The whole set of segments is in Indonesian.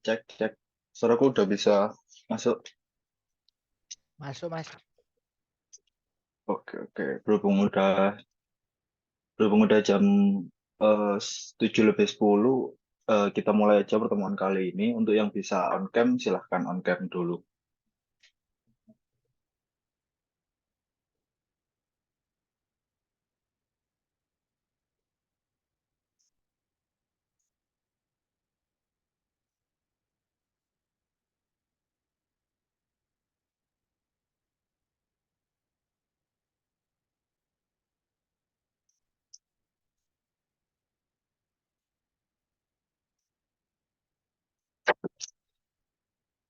Cek, cek. Suaraku udah bisa masuk. Masuk, Mas. Oke, oke. Berhubung udah jam 7:10, kita mulai aja pertemuan kali ini. Untuk yang bisa on cam, silahkan on cam dulu.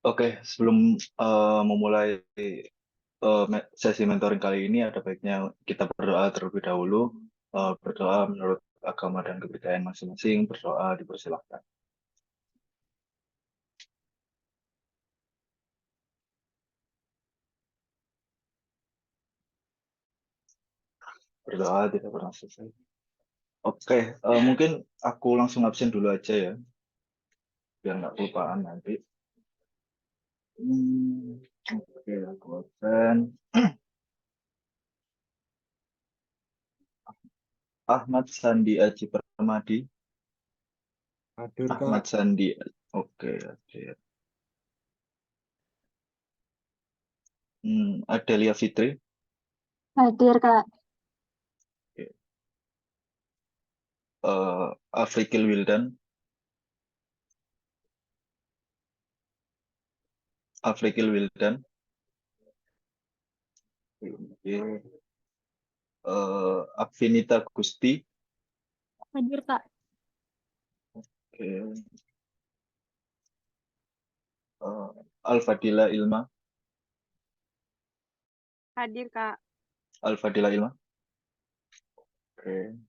Oke, sebelum memulai sesi mentoring kali ini, ada baiknya kita berdoa terlebih dahulu. Berdoa menurut agama dan kepercayaan masing-masing. Berdoa dipersilahkan. Berdoa tidak pernah selesai. Oke, mungkin aku langsung absen dulu aja ya, biar nggak kelupaan nanti. Oke, aku absen. Ahmad Sandi Aji Permadi. Hadir, Kak. Ahmad Sandi. Oke, hadir. Adelia Fitri. Hadir, Kak. Oke. Afrikil Wildan. Afrikil Wildan. Oke. Afinita Gusti. Hadir, Kak. Oke. Alfadila Ilma. Hadir, Kak. Alfadila Ilma. Oke.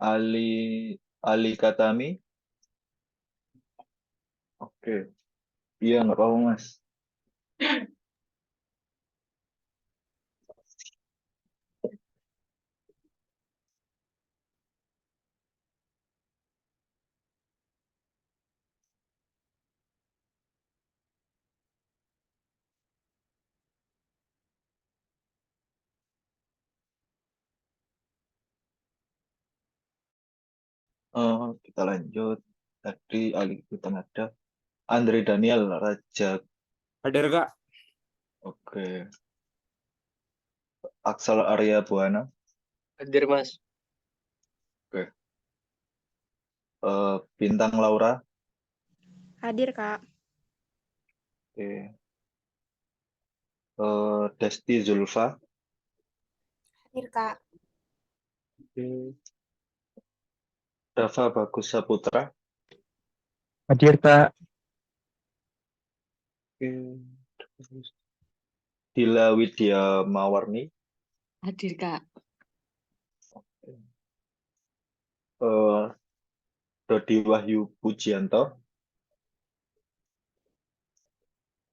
Ali Katami. Oke. Iya, nggak apa-apa, Mas. Kita lanjut. Tadi Ali kita ada Andre Daniel Raja. Hadir, Kak. Oke. Aksal Arya Buana. Hadir, Mas. Oke. Bintang Laura. Hadir, Kak. Oke. Desti Zulfa. Hadir, Kak. Oke. Dava Bagus Saputra. Hadir, Kak. Oke. Dila Widya Mawarni. Hadir, Kak. Eh, Dodi Wahyu Pujianto.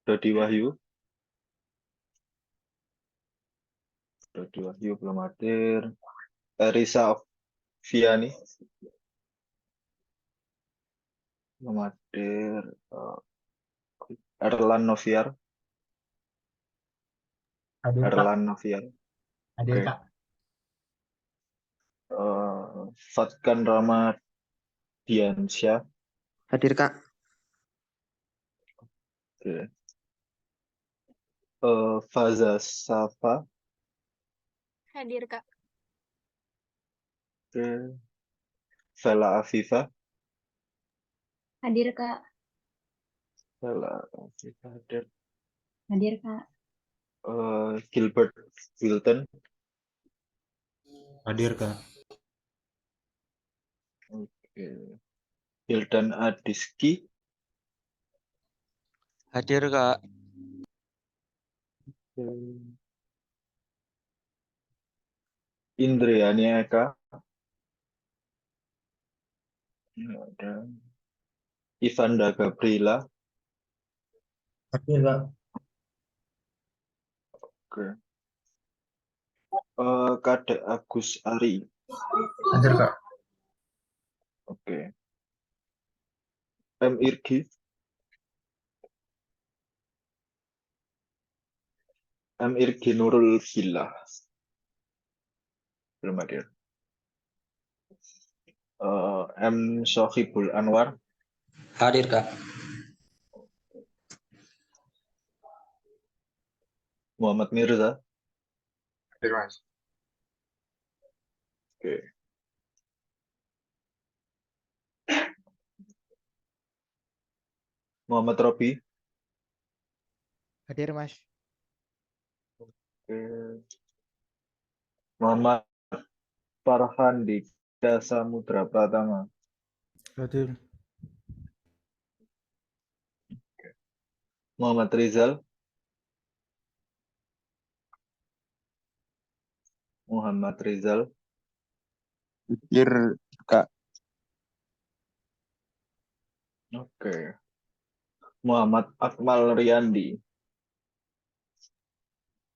Dodi Wahyu. Dodi Wahyu belum hadir. Risa Fiani. Belum hadir. Erlan Noviar. Hadir, Kak. Erlan Noviar. Hadir, Oke. Kak. Fatkan Ramadiansyah. Hadir, Kak. Oke. Faza Safa. Hadir, Kak. Oke. Vela Afifa. Hadir, Kak. Vela Afifa hadir. Hadir, Kak. Gilbert Wilton. Hadir, Kak. Oke. Hildan Adiski. Hadir, Kak. Indriani Eka. Ada. Ivanda Gabriela. Hadir, Kak. Oke. Kadek Agus Ari. Hadir, Kak. Oke. M. Irgi. M. Irgi Nurul Billah. Belum hadir. M. Sohibul Anwar. Hadir, Kak. Muhammad Mirza. Hadir, Mas. Oke. Muhammad Robi. Hadir, Mas. Oke. Muhammad Farhandi Samudra Pratama. Hadir. Muhammad Rizal. Muhammad Rizal. Hadir, Kak. Oke. Muhammad Akmal Riyandi.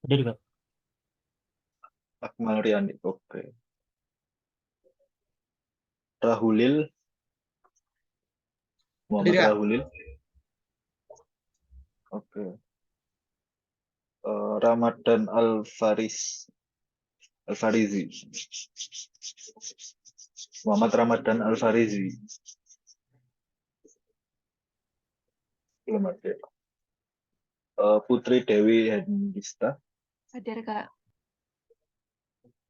Hadir, Kak. Akmal Riyandi. Oke. Rahulil. Muhammad Hadir, Kak. Rahulil. Oke. Ramadan Al-Farizi. Muhammad Ramadan Al-Farizi. Belum ada. Putri Dewi Hendista. Hadir, Kak.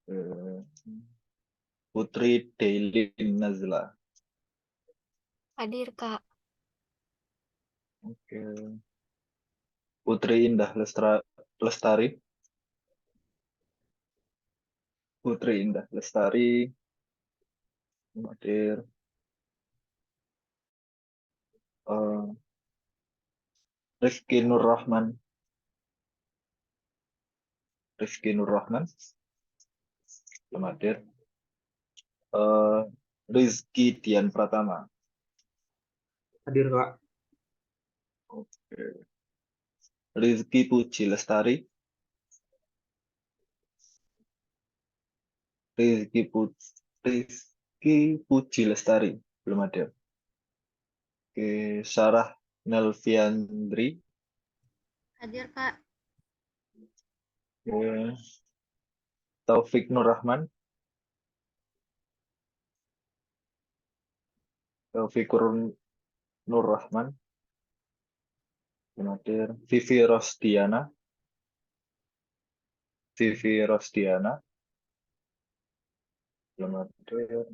Eh, Putri Deilin Nazla. Hadir, Kak. Oke. Putri Indah Lestari. Putri Indah Lestari. Hadir. Rifki Nur Rahman. Rifki Nur Rahman. Belum hadir. Rizky Dian Pratama. Hadir, Kak. Oke. Rizky Puji Lestari. Rizky Puji Lestari. Belum ada. Oke. Sarah Nelviandri. Hadir, Kak. Oke. Taufik Nur Rahman. Taufikur Nur Rahman. Belum hadir. Vivi Rosdiana. Vivi Rosdiana. Belum hadir.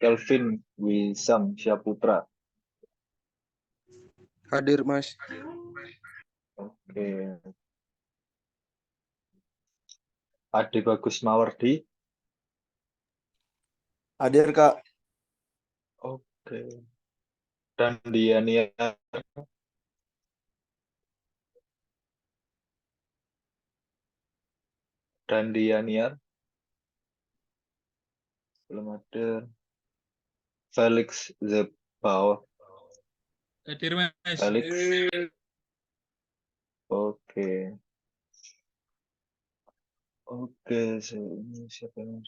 Kelvin Wisam Syaputra. Hadir, Mas. Oke. Ade Bagus Mawardi. Hadir, Kak. Oke. Dan Diania. Dan Dianiar. Belum ada. Felix Zebao. Hadir, Mas. Felix. Oke. Oke. Ini siapa yang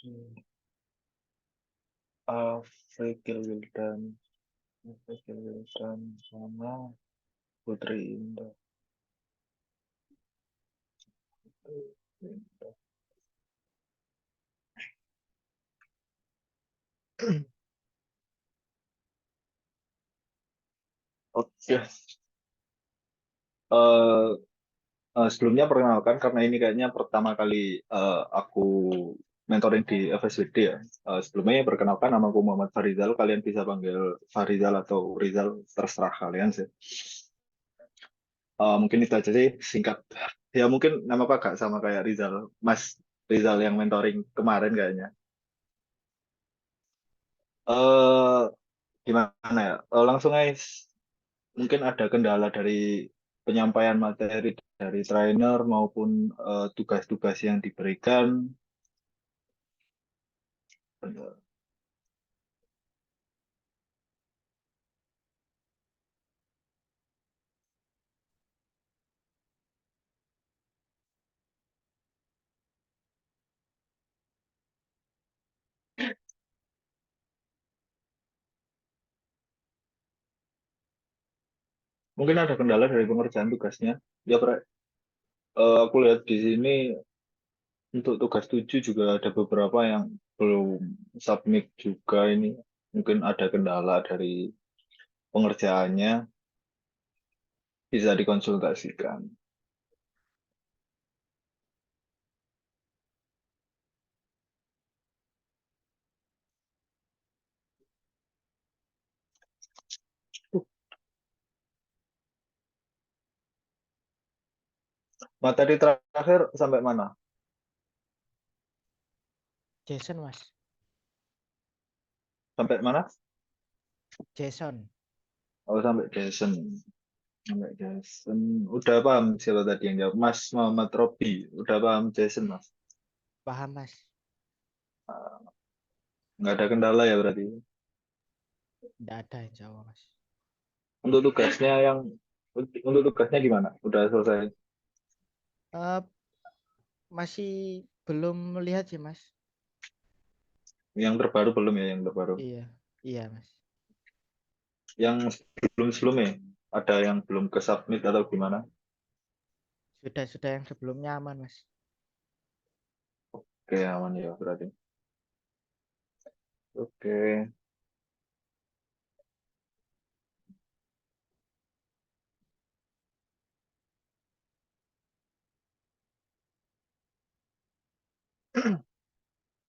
Afrikil Wildan. Afrikil Wildan sama Putri Indah. Oke. Sebelumnya perkenalkan karena ini kayaknya pertama kali aku mentoring di FSWD ya. Sebelumnya perkenalkan namaku Muhammad Farizal. Kalian bisa panggil Farizal atau Rizal, terserah kalian sih. Mungkin itu aja sih singkat. Ya mungkin nama Pak sama kayak Rizal, Mas Rizal yang mentoring kemarin kayaknya. eh Gimana ya? Langsung aja. Mungkin ada kendala dari penyampaian materi dari trainer maupun tugas-tugas yang diberikan. Mungkin ada kendala dari pengerjaan tugasnya. Ya, aku lihat di sini untuk tugas 7 juga ada beberapa yang belum submit juga ini. Mungkin ada kendala dari pengerjaannya, bisa dikonsultasikan. Materi terakhir sampai mana? Jason, Mas. Sampai mana? Jason. Oh, sampai Jason. Sampai Jason. Udah paham siapa tadi yang jawab? Mas Muhammad Robi. Udah paham Jason, Mas? Paham, Mas. Nggak ada kendala ya berarti. Tidak ada, insya Allah, Mas. Untuk tugasnya untuk tugasnya gimana? Udah selesai? Eh, masih belum melihat sih, Mas. Yang terbaru belum ya, yang terbaru. Iya, iya, Mas. Yang sebelum-sebelumnya ada yang belum ke submit atau gimana? Sudah yang sebelumnya aman, Mas. Oke, aman ya berarti. Oke.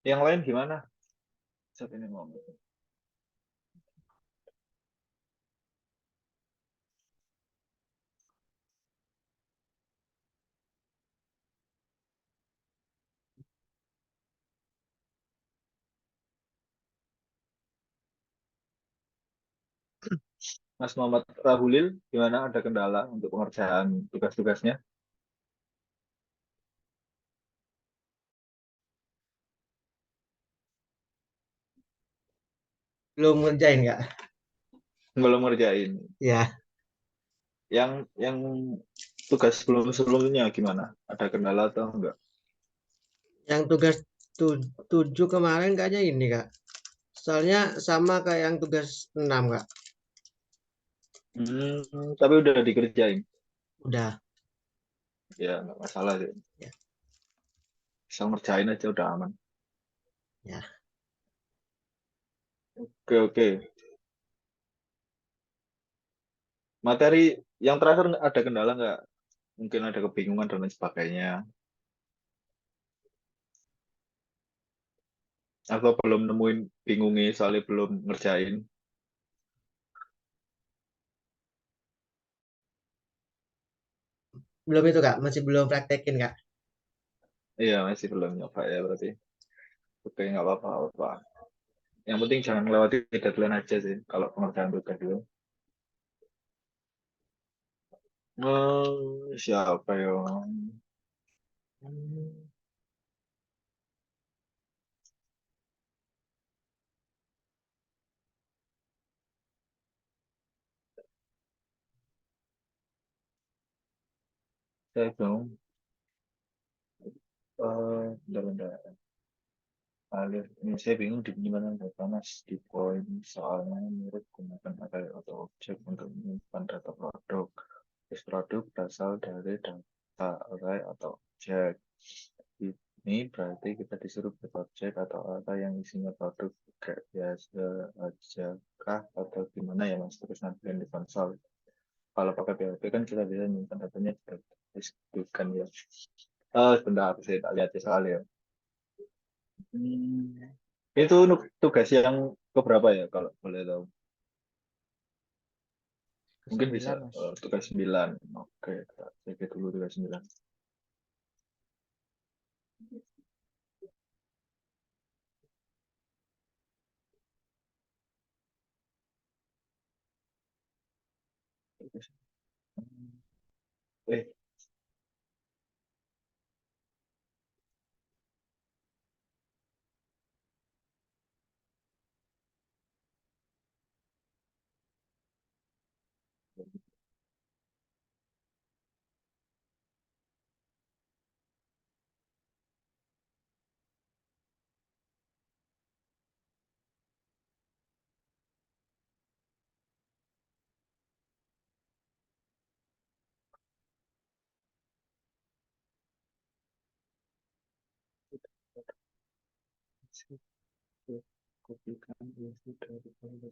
Yang lain gimana? Saat ini mau. Mas Muhammad Rahulil, gimana? Ada kendala untuk pengerjaan tugas-tugasnya? Belum ngerjain nggak? Belum ngerjain. Ya, Yang tugas sebelum-sebelumnya gimana? Ada kendala atau enggak? yang tugas 7 kemarin kayaknya ini Kak. Soalnya sama kayak yang tugas 6 Kak. Tapi udah dikerjain. Udah. Ya, nggak masalah sih. Ya. Bisa ngerjain aja udah aman. Ya. Oke, oke. Materi yang terakhir ada kendala nggak? Mungkin ada kebingungan dan lain sebagainya. Atau belum nemuin bingungnya soalnya belum ngerjain. Belum itu Kak, masih belum praktekin Kak. Iya, masih belum nyoba ya berarti. Oke, nggak apa-apa, nggak apa-apa. Yang penting jangan melewati deadline aja sih kalau pengerjaan tugas itu. Siapa ya? Hmm, saya belum. Bentar. Alif, ini saya bingung di gimana data mas di poin soalnya mirip gunakan array atau objek untuk menyimpan data produk. Terus produk berasal dari data array atau objek. Ini berarti kita disuruh buat objek atau array yang isinya produk kayak biasa aja kah atau gimana ya mas terus nanti di konsol. Kalau pakai PHP kan kita bisa menyimpan datanya di database gitu kan ya. Sebentar saya tak lihat ya soalnya. Hmm. Itu tugas yang keberapa ya kalau boleh tahu? Mungkin bisa Kesembilan, Mas. tugas 9. Oke, kita cek dulu tugas 9. Eh, Kopikan isi dari file.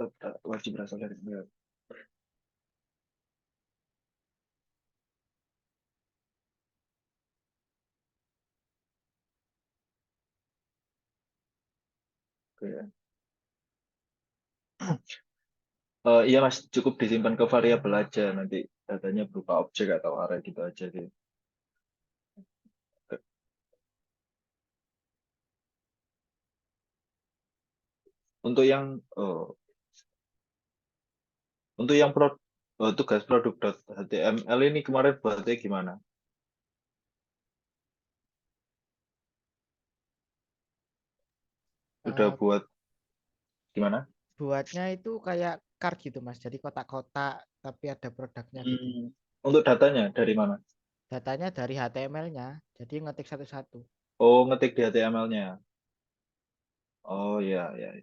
Tetap wajib berasal dari email. Oke. Iya Mas, cukup disimpan ke variabel aja nanti datanya berupa objek atau array gitu aja sih. Untuk yang untuk yang tugas produk.html ini kemarin buatnya gimana? Udah Eh, buat gimana? buatnya itu kayak card gitu Mas. Jadi kotak-kotak tapi ada produknya gitu. Untuk datanya dari mana? Datanya dari HTML-nya. Jadi ngetik satu-satu. Oh, ngetik di HTML-nya. Oh ya, ya.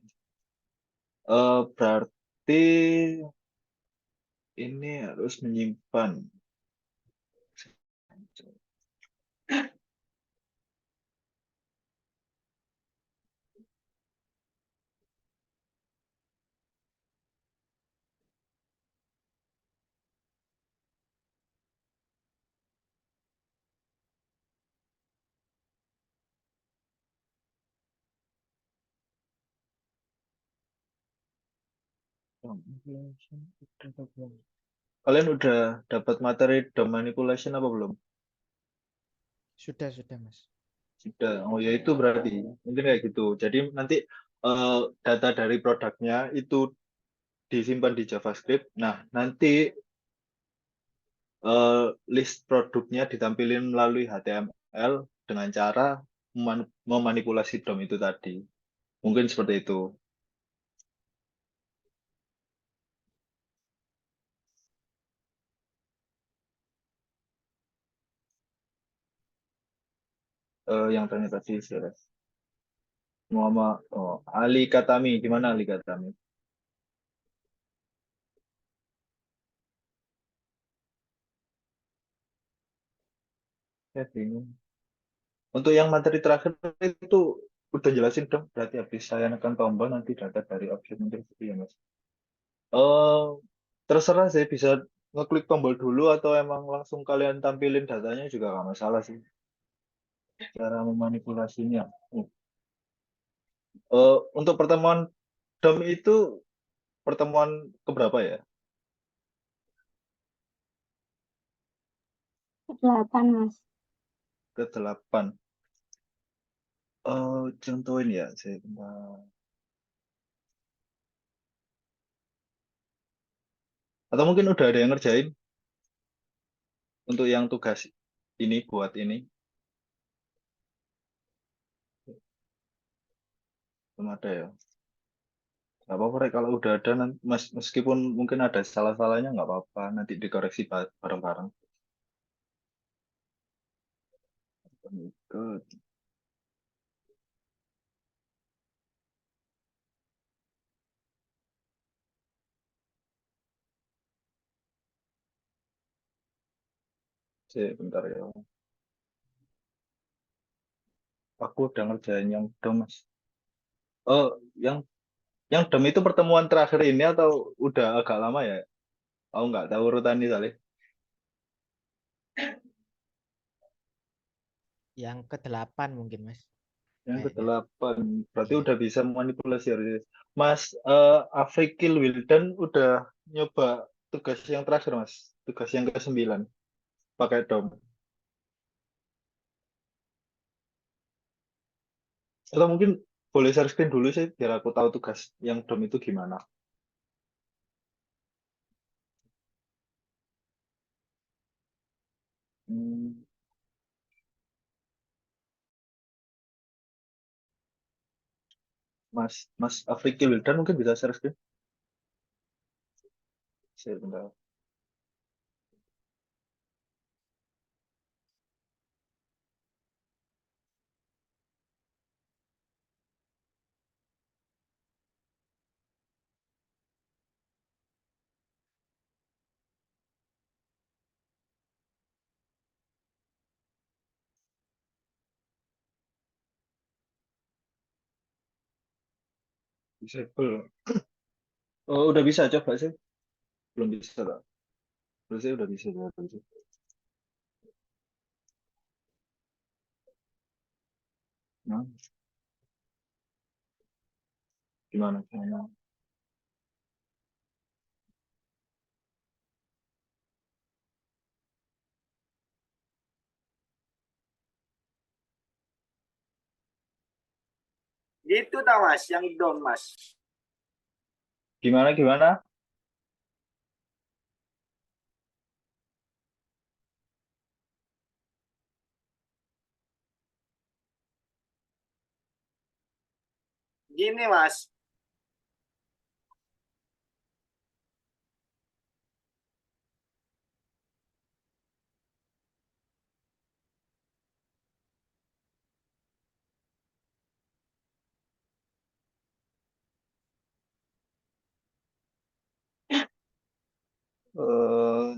Berarti ini harus menyimpan. Kalian udah dapat materi DOM manipulation apa belum? Sudah Mas. Sudah. Oh ya itu berarti mungkin kayak gitu. Jadi nanti data dari produknya itu disimpan di JavaScript. Nah, nanti list produknya ditampilkan melalui HTML dengan cara memanipulasi DOM itu tadi. Mungkin seperti itu. Yang tanya tadi, Muhammad Ali Katami. Gimana Ali Katami? Saya bingung. Untuk yang materi terakhir itu udah jelasin dong. Berarti habis saya nekan tombol nanti data dari objek mungkin gitu ya Mas. Eh terserah sih bisa ngeklik tombol dulu atau emang langsung kalian tampilin datanya juga nggak masalah sih. Cara memanipulasinya. Untuk pertemuan DOM itu pertemuan keberapa ya? 8, Mas. Ke-8. Contohin ya, saya bentar. Atau mungkin udah ada yang ngerjain untuk yang tugas ini buat ini. Belum ada ya. Nggak apa-apa, Rek. Kalau udah ada, meskipun mungkin ada salah-salahnya, nggak apa-apa. Nanti dikoreksi bareng-bareng. Ikut. Bentar ya. Aku udah ngerjain yang DOM, Mas. Oh, yang DOM itu pertemuan terakhir ini atau udah agak lama ya? Aku nggak tahu urutan ini, Salih. Yang ke-8 mungkin Mas. Yang Kayaknya. ke-8. Berarti Iya. udah bisa memanipulasi harusnya. Mas Afrikil Wildan udah nyoba tugas yang terakhir, Mas. Tugas yang ke-9. Pakai DOM. Atau mungkin boleh share screen dulu sih, biar aku tahu tugas yang DOM itu gimana. Hmm, Mas Afriki Wildan mungkin bisa share screen. Sebentar. Disable. Oh, udah bisa coba sih. Belum bisa lah. Belum sih udah bisa. Udah bisa. Nah, gimana? Gimana? Gitu tau mas, yang down mas. Gimana? Gimana? Gini mas,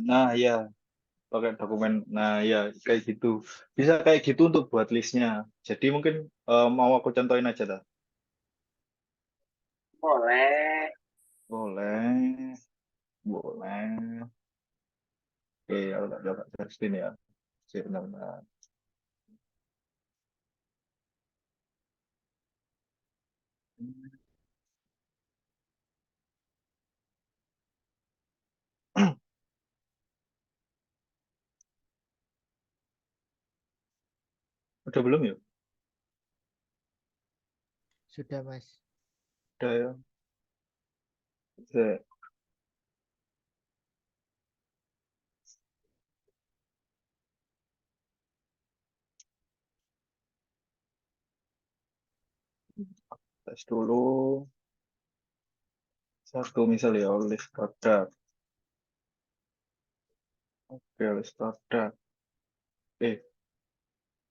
Nah ya, pakai dokumen. Nah ya, kayak gitu. Bisa kayak gitu untuk buat listnya. Jadi mungkin mau aku contohin aja dah. boleh. Boleh, boleh. Oke, aku tak coba share screen ya. Benar-benar. Udah belum ya? Sudah mas. Udah ya. Oke. Tes dulu. Satu misal ya, list produk. Oke, list produk.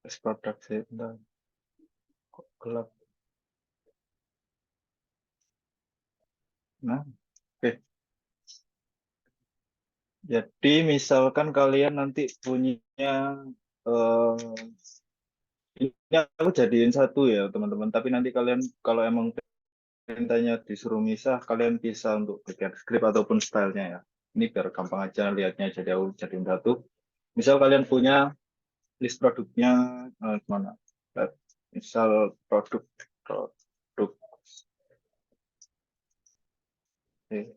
List produk sih. Bentar. Kok gelap? Nah, oke. Jadi misalkan kalian nanti punya eh, ini aku jadiin satu ya teman-teman. Tapi nanti kalian kalau emang perintahnya disuruh misah, kalian bisa untuk bikin script ataupun stylenya ya. Ini biar gampang aja lihatnya, jadi aku jadiin satu. Misal kalian punya list produknya gimana? Misal produk eh,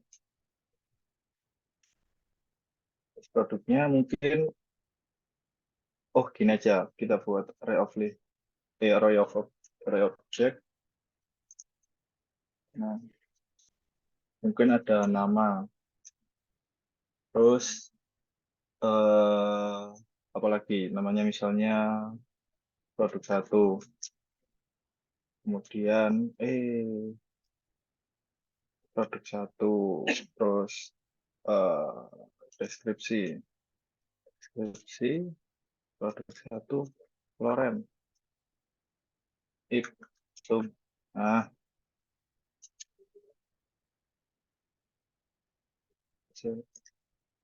list produknya mungkin gini aja kita buat array of object. Nah, mungkin ada nama, terus apalagi namanya misalnya produk satu, kemudian produk satu, terus eh, deskripsi produk satu, Loren, itu, nah,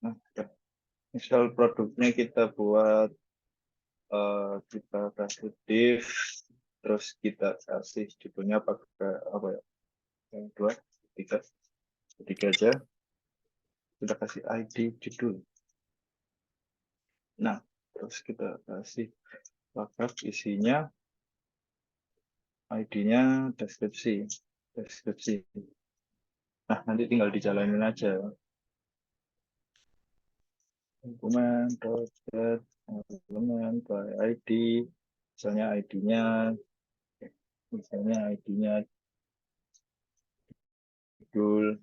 nah, udah. Misal produknya kita buat kita kasih div, terus kita kasih judulnya pakai apa ya? Yang dua, tiga, tiga aja. Kita kasih ID judul. Nah, terus kita kasih paragraf isinya, ID-nya deskripsi. Nah, nanti tinggal dijalanin aja. Dokumen, project, elemen, by ID, misalnya ID-nya judul,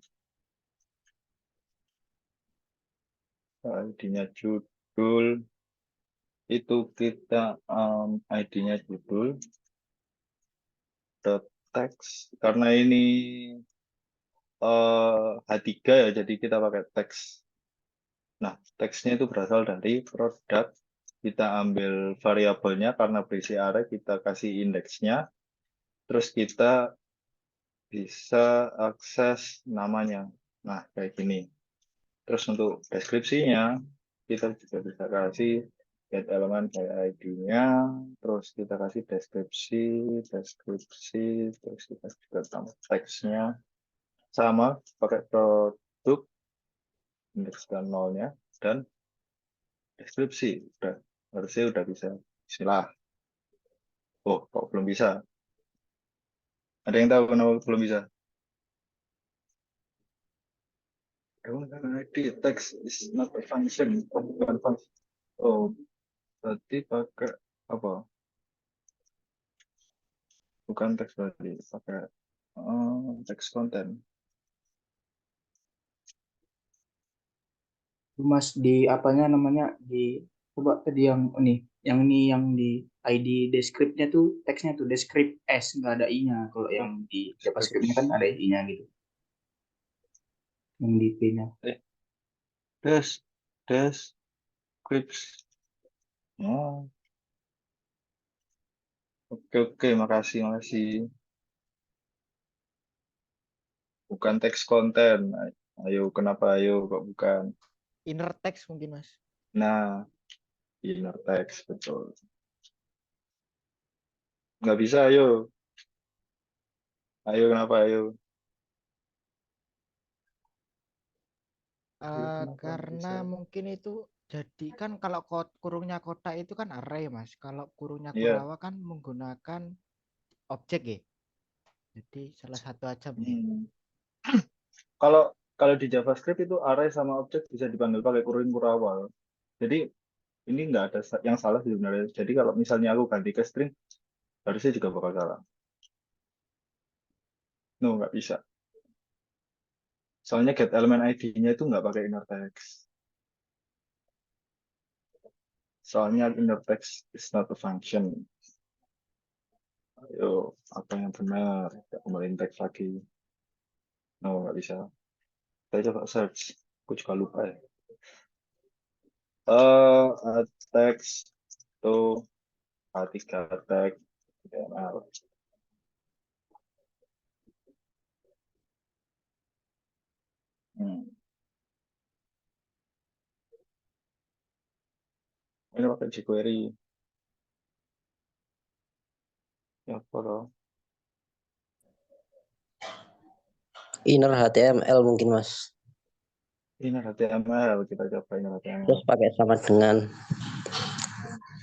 ID-nya judul, itu kita ID-nya judul, teks karena ini H3 ya, jadi kita pakai teks. Nah, teksnya itu berasal dari produk. Kita ambil variabelnya karena berisi array, kita kasih indeksnya, terus kita bisa akses namanya. Nah, kayak gini. Terus untuk deskripsinya, kita juga bisa kasih get elemen kayak ID-nya, terus kita kasih deskripsi, terus kita juga tambah teksnya. Sama, pakai produk, indeks dan nolnya, dan deskripsi. Udah, harusnya udah bisa. Bismillah. Oh, kok belum bisa? Ada yang tahu kenapa belum bisa? ID text is not a function. Oh, bukan function. Oh, berarti pakai apa? Bukan teks berarti, pakai teks konten. Mas di apanya namanya di coba tadi yang ini yang di ID descriptnya tuh teksnya tuh descript S nggak ada i-nya. Kalau yang di JavaScript-nya kan ada i-nya gitu. Yang di p-nya. Descripts. Oh, oke, makasih. Bukan teks konten. Ayo, kenapa ayo kok bukan? Inner text mungkin Mas. Nah, inner text, betul. Nggak bisa, ayo. Ayo, kenapa ayo? Kenapa Karena bisa? mungkin itu jadi kan kalau kurungnya kotak itu kan array Mas. Kalau kurungnya Iya. Kurawa kan menggunakan objek ya. Jadi salah satu aja mungkin. Hmm. Kalau kalau di JavaScript itu array sama objek bisa dipanggil pakai kurung kurawal. Jadi ini nggak ada yang salah sebenarnya. Jadi kalau misalnya aku ganti ke string, harusnya juga bakal salah. No, nggak bisa. Soalnya get element ID-nya itu nggak pakai inner text. Soalnya inner text is not a function. Ayo, apa yang benar? Ya, kembaliin teks lagi. No, nggak bisa. Saya coba search. Aku juga lupa ya. Text to A3 tag HTML. Hmm. Ini pakai jQuery. Ya, kalau Inner HTML mungkin Mas. ini HTML, kita coba ini Terus HTML. pakai sama dengan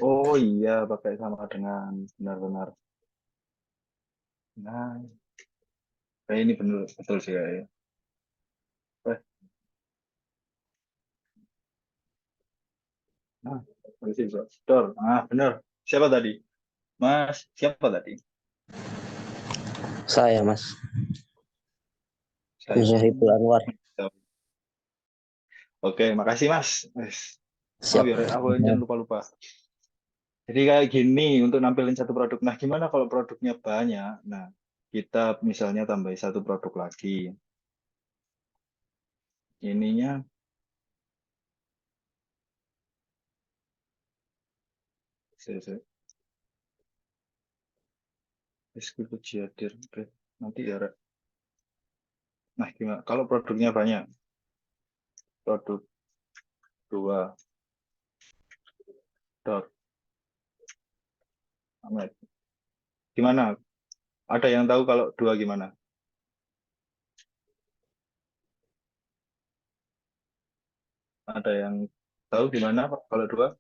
Oh iya, pakai sama dengan benar-benar. Nah, kayak ini benar betul sih ya. Nah, polisi Dor. Ah, benar. Siapa tadi? Mas, siapa tadi? saya Mas. Saya. Syariful Anwar. Oke, makasih Mas. Oh, Siap. biar aku jangan lupa-lupa. Jadi kayak gini untuk nampilin satu produk. Nah, gimana kalau produknya banyak? Nah, kita misalnya tambah satu produk lagi. Ininya Diskusi hadir. Oke, nanti ya. Rek. Nah, gimana? Kalau produknya banyak, produk 2 dot Ahmed. Gimana? Ada yang tahu kalau 2 gimana? Ada yang tahu gimana Pak, kalau 2?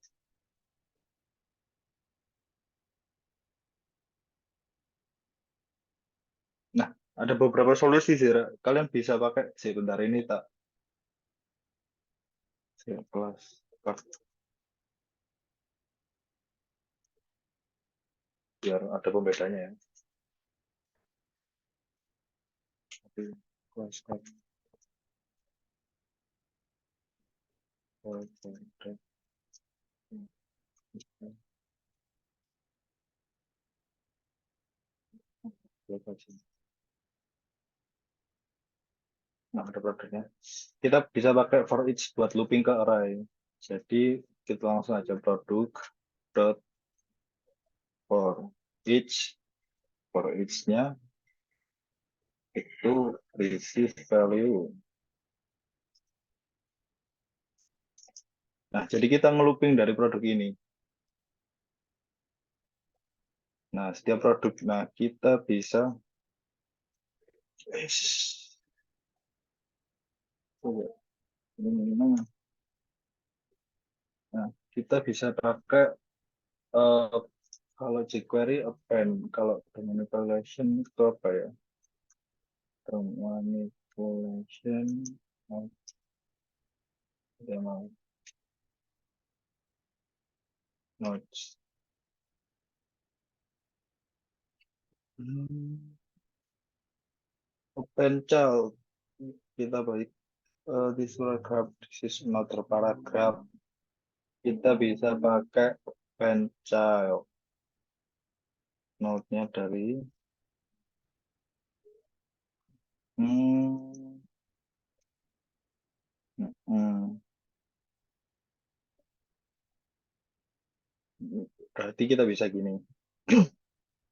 Nah, ada beberapa solusi sih. Rek. Kalian bisa pakai sebentar ini tak kelas. Biar ada pembedanya ya. Kelas. lokasi. Nah, ada produknya. Kita bisa pakai for each buat looping ke array. Jadi kita langsung aja produk dot for each-nya itu receive value. Nah, jadi kita ngelooping dari produk ini. Nah, setiap produk, nah kita bisa nah, kita bisa pakai kalau jQuery append, kalau manipulation itu apa ya? Manipulation nodes. Append child kita baik this paragraph, this is another paragraph. Kita bisa pakai append child node-nya dari berarti kita bisa gini.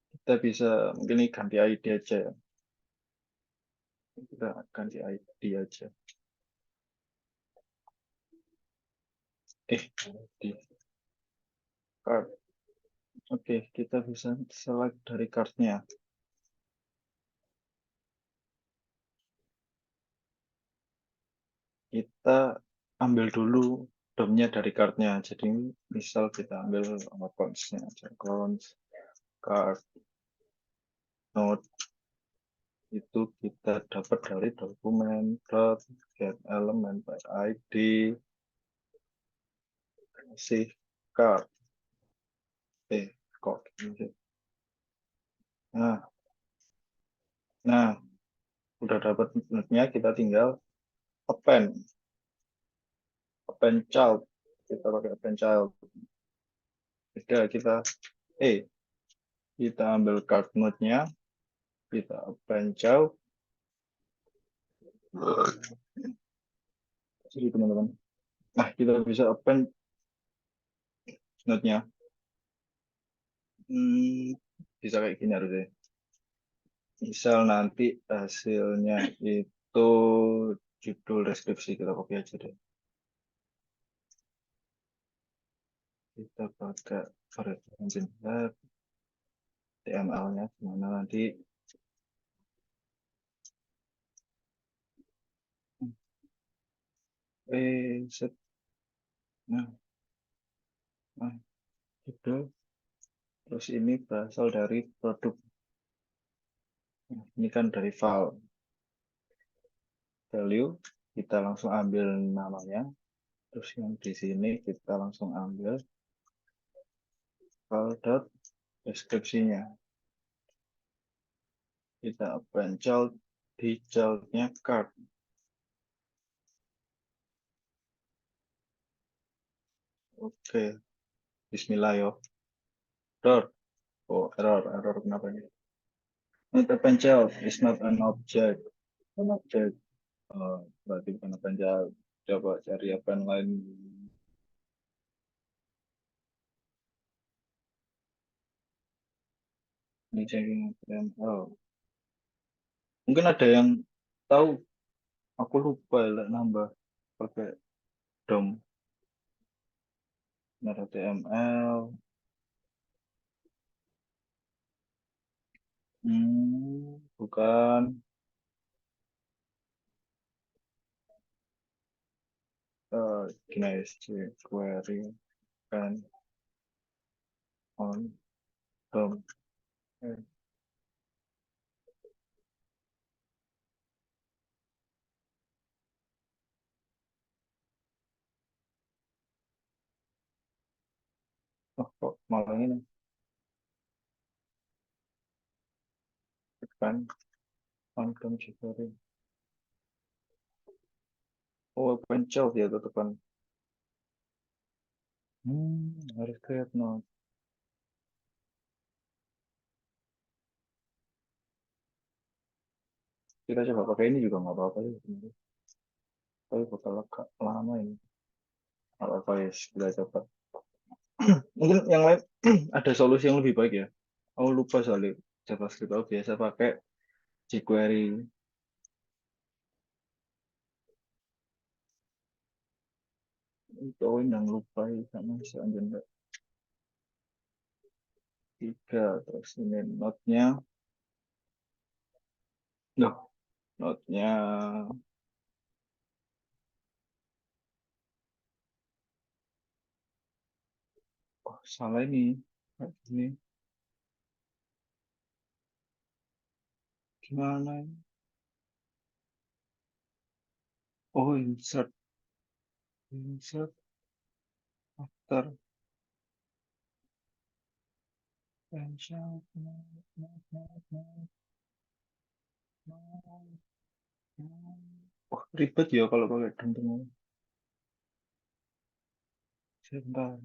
Kita bisa mungkin ini ganti ID aja ya. Kita ganti ID aja. Di card. Oke, kita bisa select dari cardnya. Kita ambil dulu DOM-nya dari cardnya. Jadi misal kita ambil accounts-nya aja. Accounts, card, node. Itu kita dapat dari dokumen get element by ID save card. Kok gitu. Nah, udah dapat node-nya, kita tinggal append child. Kita pakai append child. Udah kita ambil card node-nya, kita append child. Jadi teman-teman. Nah, kita bisa append node-nya. Bisa kayak gini harusnya. Misal nanti hasilnya itu judul deskripsi, kita copy aja deh. Kita pakai HTML-nya gimana nanti. Set. Nah, gitu. Terus ini berasal dari produk. Ini kan dari file. Value, kita langsung ambil namanya. Terus yang di sini kita langsung ambil file deskripsinya. Kita append child di child-nya card. Oke. Bismillah yo. Error kenapa ini? Not append child is not an object. An object. Berarti bukan append child. Coba cari append lain. Ini checking HTML. Mungkin ada yang tahu. Aku lupa ya nambah pakai DOM. HTML. Bukan. Guys, query kan on DOM. Kok malah ini kan on DOM jQuery. Pencet ya teman. Harus create node. Kita coba pakai ini juga nggak apa-apa sih sebenarnya. Tapi bakal lama ini. Nggak apa-apa ya, kita coba. Mungkin yang lain ada solusi yang lebih baik ya. Aku lupa soalnya JavaScript aku biasa pakai jQuery. Itu yang lupa ya, sama selanjutnya 3 terus ini notnya. Loh, notnya salah ini. Ini gimana ini? Oh, insert after ribet ya kalau pakai dentung. Sebentar.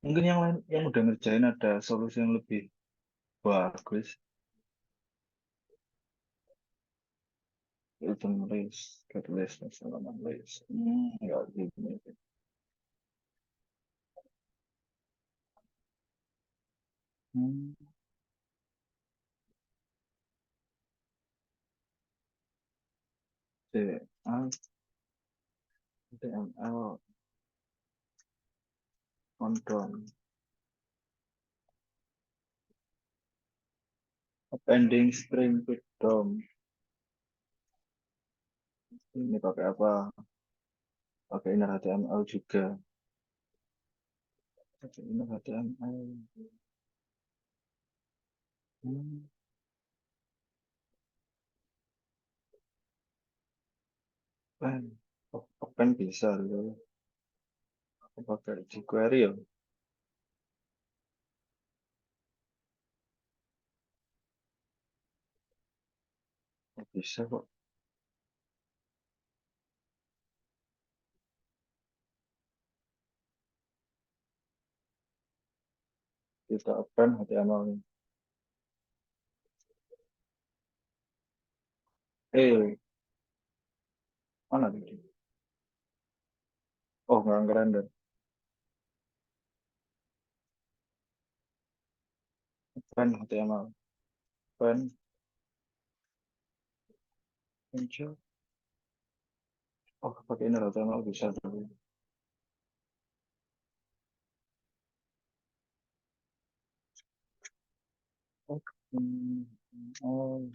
Mungkin yang lain yang udah ngerjain ada solusi yang lebih bagus. Open list, get list, national list. Enggak gini. HTML control appending string to DOM. Ini pakai apa? Pakai inner HTML juga. Pakai inner HTML. Append bisa loh. Aku pakai jQuery ya. Bisa kok. Kita append HTML ini. Mana tadi? Oh, nggak render. Append HTML. Append. Muncul. Oh, pakai inner HTML bisa dulu. Oh.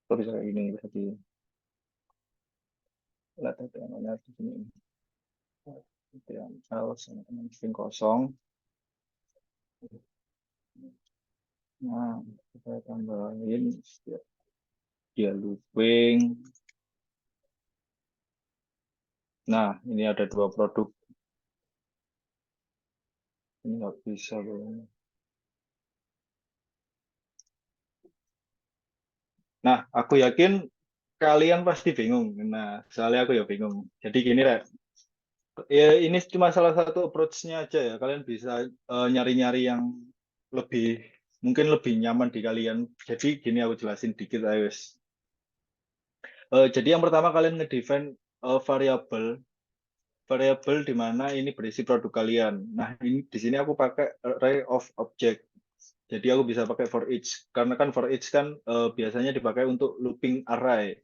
Kok bisa kayak gini berarti? Lihat HTML-nya di sini. HTML sama teman string kosong. Nah, kita tambahin dia looping. Nah, ini ada 2 produk. Ini nggak bisa loh. Nah, aku yakin kalian pasti bingung. Nah, soalnya aku ya bingung. Jadi gini, Rek. Ya, ini cuma salah satu approach-nya aja ya. Kalian bisa nyari-nyari yang lebih, mungkin lebih nyaman di kalian. Jadi gini aku jelasin dikit aja, wes. Jadi yang pertama kalian ngedefine variabel di mana ini berisi produk kalian. Nah, ini di sini aku pakai array of object. Jadi aku bisa pakai for each karena kan for each kan biasanya dipakai untuk looping array.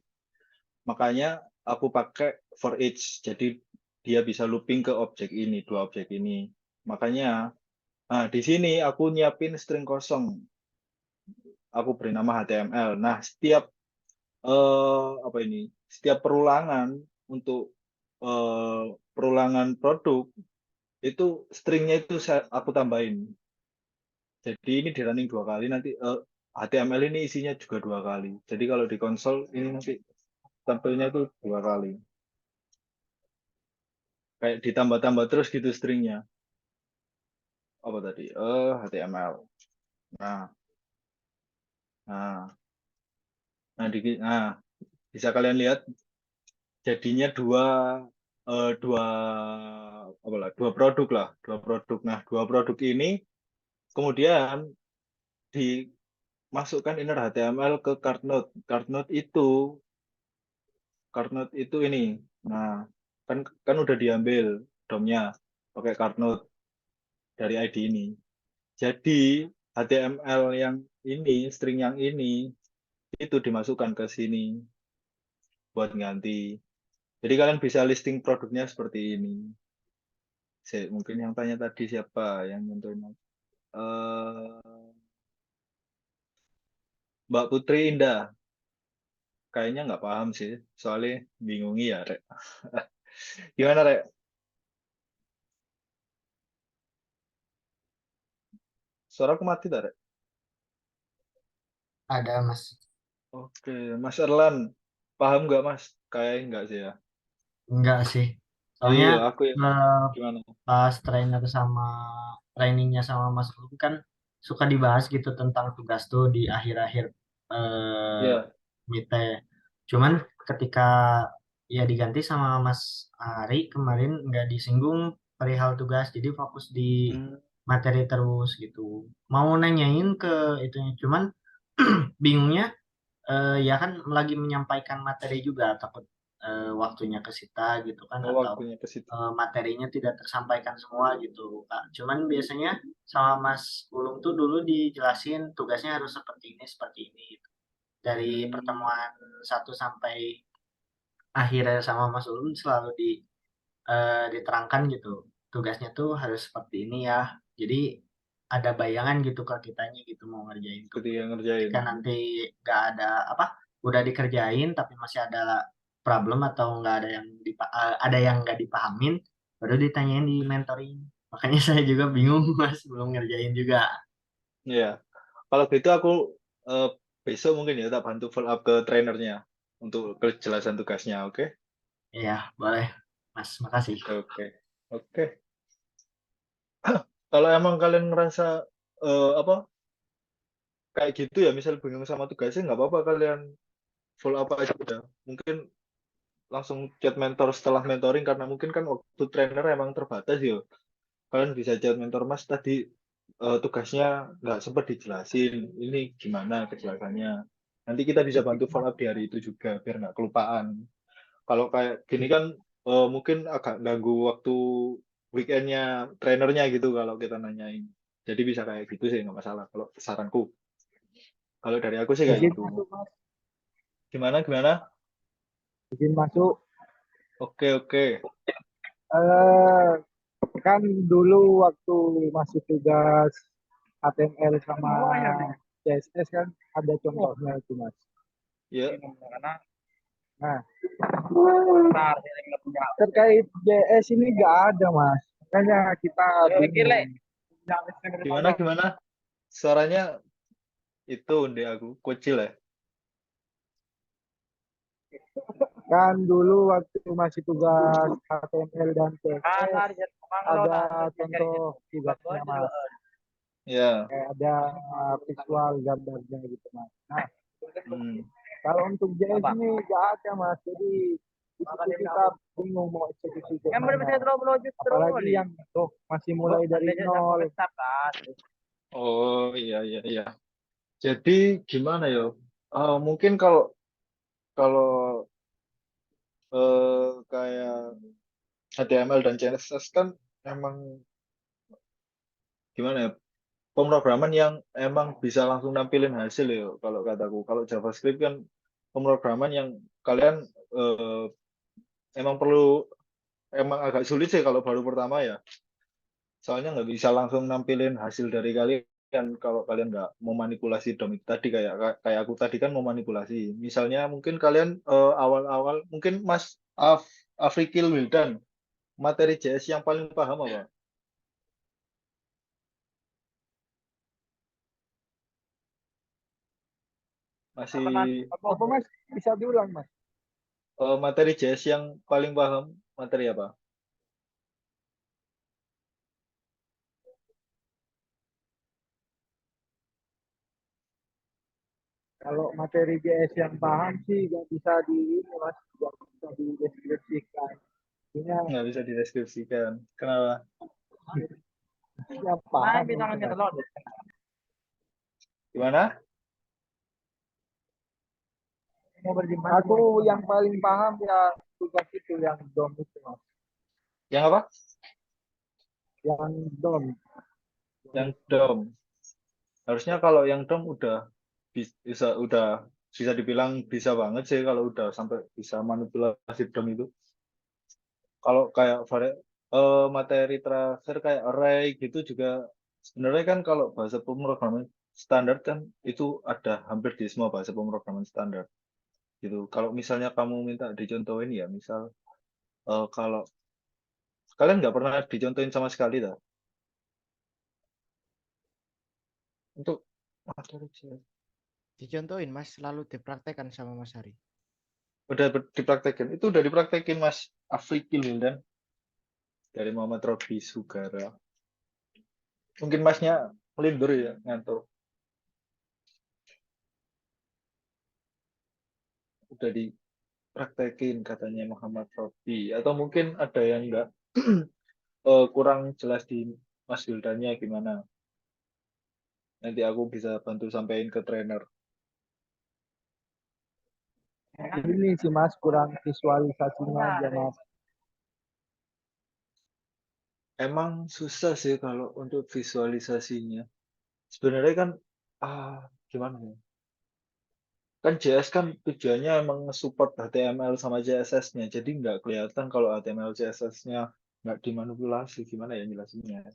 Makanya aku pakai for each. Jadi dia bisa looping ke objek ini, 2 objek ini. Makanya di sini aku nyiapin string kosong. Aku beri nama HTML. Nah, setiap apa ini? Setiap perulangan untuk perulangan produk itu stringnya itu aku tambahin. Jadi ini di running 2 kali, nanti HTML ini isinya juga 2 kali. Jadi kalau di konsol ini nanti tampilnya itu 2 kali. Kayak ditambah-tambah terus gitu stringnya. Apa tadi? HTML. Nah, nah, nah, bisa kalian lihat jadinya dua apalah, dua produk lah, dua produk. Nah, dua produk ini kemudian dimasukkan inner HTML ke card node. Card node itu ini. Nah, kan udah diambil DOM-nya pakai card node dari ID ini. Jadi HTML yang ini, string yang ini itu dimasukkan ke sini buat ganti. Jadi kalian bisa listing produknya seperti ini. Mungkin yang tanya tadi siapa yang nyentuhin? Mbak Putri Indah. Kayaknya nggak paham sih, soalnya bingungi ya, Rek. Gimana, Rek? Suaraku mati, tak, Rek? Ada, Mas. Oke, Mas Erlan. Paham nggak, Mas? Kayaknya nggak sih ya. Enggak sih. Iya, Soalnya aku yang gimana? pas trainer sama trainingnya sama Mas Ulum kan suka dibahas gitu tentang tugas tuh di akhir-akhir Iya. mite. Cuman ketika ya diganti sama Mas Ari kemarin nggak disinggung perihal tugas, jadi fokus di Hmm, materi terus gitu. Mau nanyain ke itunya, cuman bingungnya ya kan lagi menyampaikan materi juga takut waktunya kesita gitu kan, atau waktunya ke situ. materinya tidak tersampaikan semua gitu Kak. Cuman biasanya sama Mas Ulung tuh dulu dijelasin tugasnya harus seperti ini gitu. Dari Hmm, pertemuan satu sampai akhirnya sama Mas Ulum selalu diterangkan gitu. Tugasnya tuh harus seperti ini ya. Jadi ada bayangan gitu ke kitanya gitu mau ngerjain tuh. ketika ngerjain. Jika nanti nggak ada apa, udah dikerjain tapi masih ada problem atau nggak ada yang ada yang nggak dipahamin, baru ditanyain di mentoring. Makanya saya juga bingung Mas, belum ngerjain juga. Iya. Kalau gitu aku eh, besok mungkin ya tak bantu follow up ke trainernya untuk kejelasan tugasnya, oke? Iya, boleh Mas, makasih. Oke, oke. Oke. Kalau emang kalian ngerasa apa kayak gitu ya, misal bingung sama tugasnya, nggak apa-apa kalian follow up aja udah. Mungkin langsung chat mentor setelah mentoring karena mungkin kan waktu trainer emang terbatas ya. Kalian bisa chat mentor, Mas tadi tugasnya nggak sempat dijelasin. Ini gimana kejelasannya? Nanti kita bisa bantu follow up di hari itu juga biar nggak kelupaan. Kalau kayak gini kan mungkin agak ganggu waktu weekendnya trainernya gitu kalau kita nanyain. Jadi bisa kayak gitu sih nggak masalah kalau saranku. Kalau dari aku sih kayak Izin gitu. masuk, Mas. Gimana gimana? Izin masuk. Oke oke. Eh, kan dulu waktu masih tugas HTML sama CSS kan ada contohnya itu, Mas. Ya. Nah, terkait JS ini nggak ada, Mas. Makanya kita bingung. Gimana gimana? Suaranya itu ndek aku kecil ya. Kan dulu waktu masih tugas HTML dan CSS ada contoh tugasnya, Mas. Ya. Kayak ada visual gambarnya gitu, Mas. Nah, Hmm. kalau untuk JS ini nggak ada, Mas. Jadi di situ kita bingung mau eksekusi ke mana. Apalagi yang tuh masih mulai dari nol. Oh iya iya iya. Jadi gimana ya? Mungkin kalau kalau kayak HTML dan CSS kan emang gimana ya? Pemrograman yang emang bisa langsung nampilin hasil ya kalau kataku. Kalau JavaScript kan pemrograman yang kalian emang perlu emang agak sulit sih kalau baru pertama ya. Soalnya nggak bisa langsung nampilin hasil dari kalian kalau kalian nggak memanipulasi DOM itu tadi kayak kayak aku tadi kan memanipulasi. Misalnya mungkin kalian awal-awal mungkin Mas Afrikil Wildan materi JS yang paling paham apa? Masih Apa, Mas? Bisa diulang, Mas? materi JS yang paling paham materi apa? Kalau materi JS yang paham sih nggak bisa di ini, Mas, nggak bisa dideskripsikan. Ini nggak bisa dideskripsikan. Kenapa? Ya paham. Gimana? Aku yang paling paham ya tugas itu yang dom itu mas. Yang apa? Yang dom. Yang DOM. Harusnya kalau yang DOM udah bisa dibilang bisa banget sih kalau udah sampai bisa manipulasi DOM itu. Kalau kayak materi terakhir kayak array gitu juga sebenarnya kan kalau bahasa pemrograman standar kan itu ada hampir di semua bahasa pemrograman standar gitu. Kalau misalnya kamu minta dicontohin ya misal kalau kalian nggak pernah dicontohin sama sekali dah untuk materi Dicontohin Mas, selalu dipraktekkan sama Mas Hari. udah dipraktekin itu udah dipraktekin Mas Afrikil dan dari Muhammad Robi Sugara. Mungkin Masnya melindur ya ngantuk. Udah dipraktekin katanya Muhammad Robi atau mungkin ada yang enggak kurang jelas di Mas Wildanya gimana? Nanti aku bisa bantu sampaikan ke trainer. Ini sih mas kurang visualisasinya aja mas. Emang susah sih kalau untuk visualisasinya. Sebenarnya kan gimana ya? Kan JS kan tujuannya emang support HTML sama CSS-nya. Jadi nggak kelihatan kalau HTML CSS-nya nggak dimanipulasi. Gimana ya jelasinnya?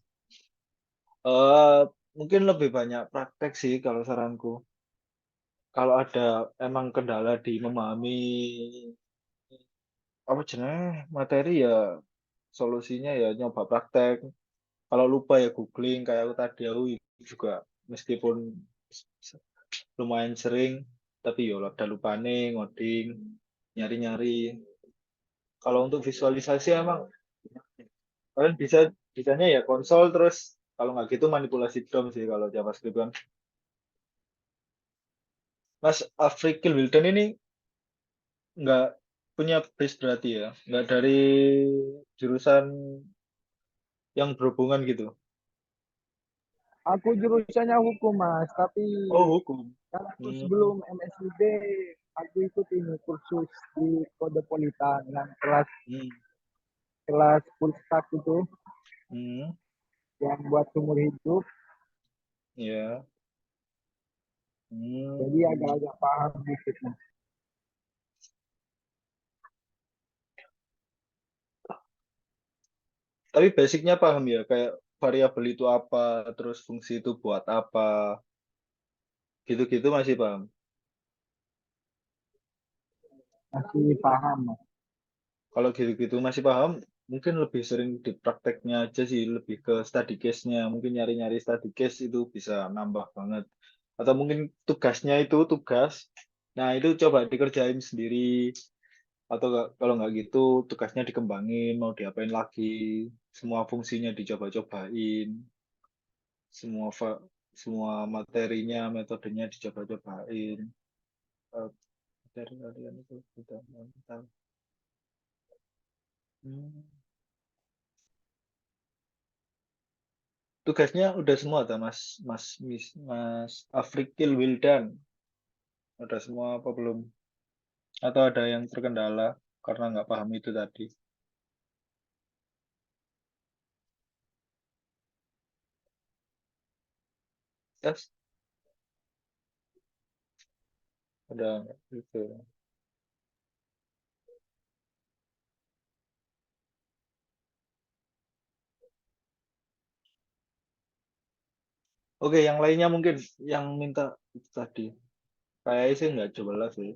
Mungkin lebih banyak praktek sih kalau saranku. Kalau ada emang kendala di memahami apa jenis materi ya solusinya ya nyoba praktek. Kalau lupa ya googling kayak aku juga meskipun lumayan sering tapi ya ada lupane ngoding nyari-nyari. Kalau untuk visualisasi emang kalian bisanya ya konsol terus kalau nggak gitu manipulasi DOM sih kalau JavaScript kan. Mas Afrikil Wildan ini nggak punya base berarti ya, nggak dari jurusan yang berhubungan gitu. Aku jurusannya hukum mas, tapi Oh hukum. kan aku sebelum MSID aku ikut ini kursus di Kodepolitan yang kelas full stack itu yang buat seumur hidup. Ya. Jadi agak-agak paham dikit mas. Tapi basicnya paham ya, kayak variabel itu apa, terus fungsi itu buat apa, gitu-gitu masih paham. Masih paham mas. Kalau gitu-gitu masih paham, mungkin lebih sering di prakteknya aja sih, lebih ke study case-nya. Mungkin nyari-nyari study case itu bisa nambah banget. Atau mungkin tugasnya itu tugas. Nah, itu coba dikerjain sendiri. Atau kalau nggak gitu, tugasnya dikembangin, mau diapain lagi. Semua fungsinya dicoba-cobain. Semua materinya, metodenya dicoba-cobain. Dari kalian itu sudah mantap. Tugasnya udah semua tak Mas Afrikil Wildan udah semua apa belum atau ada yang terkendala karena nggak paham itu tadi? Yes. Udah gitu. Oke, yang lainnya mungkin yang minta itu tadi. Kayaknya sih nggak jelas sih.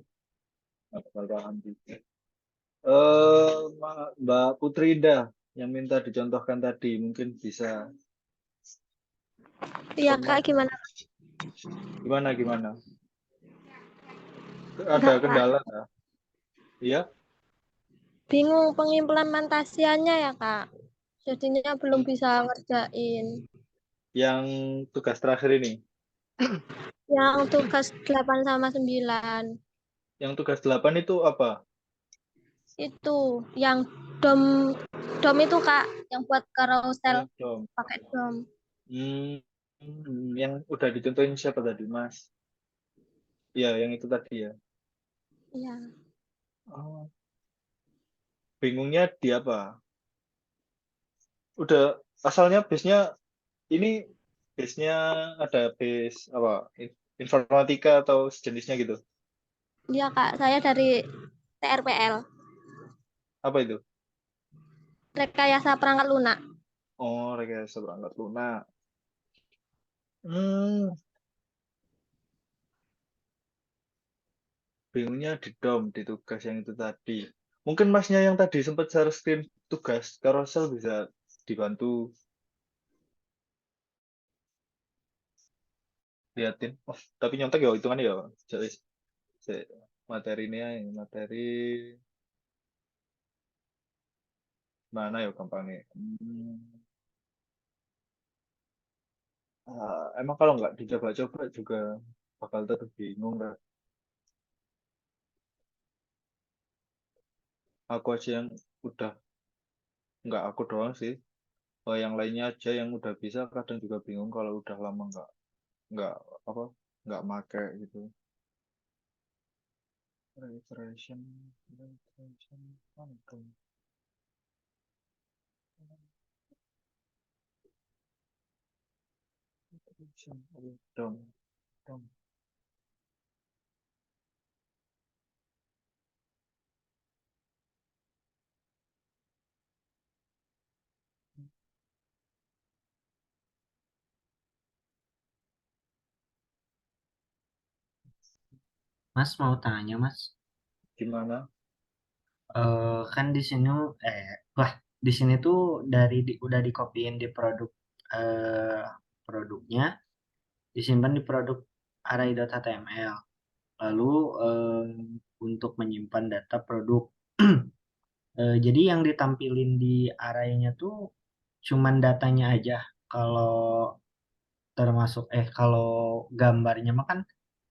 Nggak bakal paham juga. Mbak Putri Indah yang minta dicontohkan tadi mungkin bisa. Iya kak, gimana? Gimana? Ada kendala nggak? Iya? Bingung pengimplementasiannya ya kak. Jadinya belum bisa ngerjain. Yang tugas terakhir ini? Yang tugas 8 sama 9. Yang tugas 8 itu apa? Itu yang Dom dom itu Kak yang buat Oh, carousel yang dom. pakai dom. Yang udah dicontohin siapa tadi, Mas? Iya, yang itu tadi ya. Iya. Oh, bingungnya di apa? Udah asalnya base-nya ini base-nya ada base apa? Informatika atau sejenisnya gitu. Iya Kak, saya dari TRPL, Apa itu? rekayasa perangkat lunak. Oh, rekayasa perangkat lunak. Hmm, bingungnya di DOM, di tugas yang itu tadi. Mungkin masnya yang tadi sempat share screen tugas carousel bisa dibantu liatin. Oh, tapi nyontek ya hitungannya ya. Jadi materi ini ya, materi mana ya gampangnya. Emang kalau nggak dicoba-coba juga bakal tetap bingung kan. Aku aja yang udah nggak aku doang sih. Yang lainnya aja yang udah bisa kadang juga bingung kalau udah lama nggak apa nggak make gitu. Refreshing, oke. Refreshing, dom, dom. Mas mau tanya Mas, Gimana? kan di sini wah di sini tuh udah dikopiin di produk eh, produknya, disimpan di produk array.html. Lalu untuk menyimpan data produk. Jadi yang ditampilin di array-nya tuh cuman datanya aja. Kalau kalau gambarnya mah kan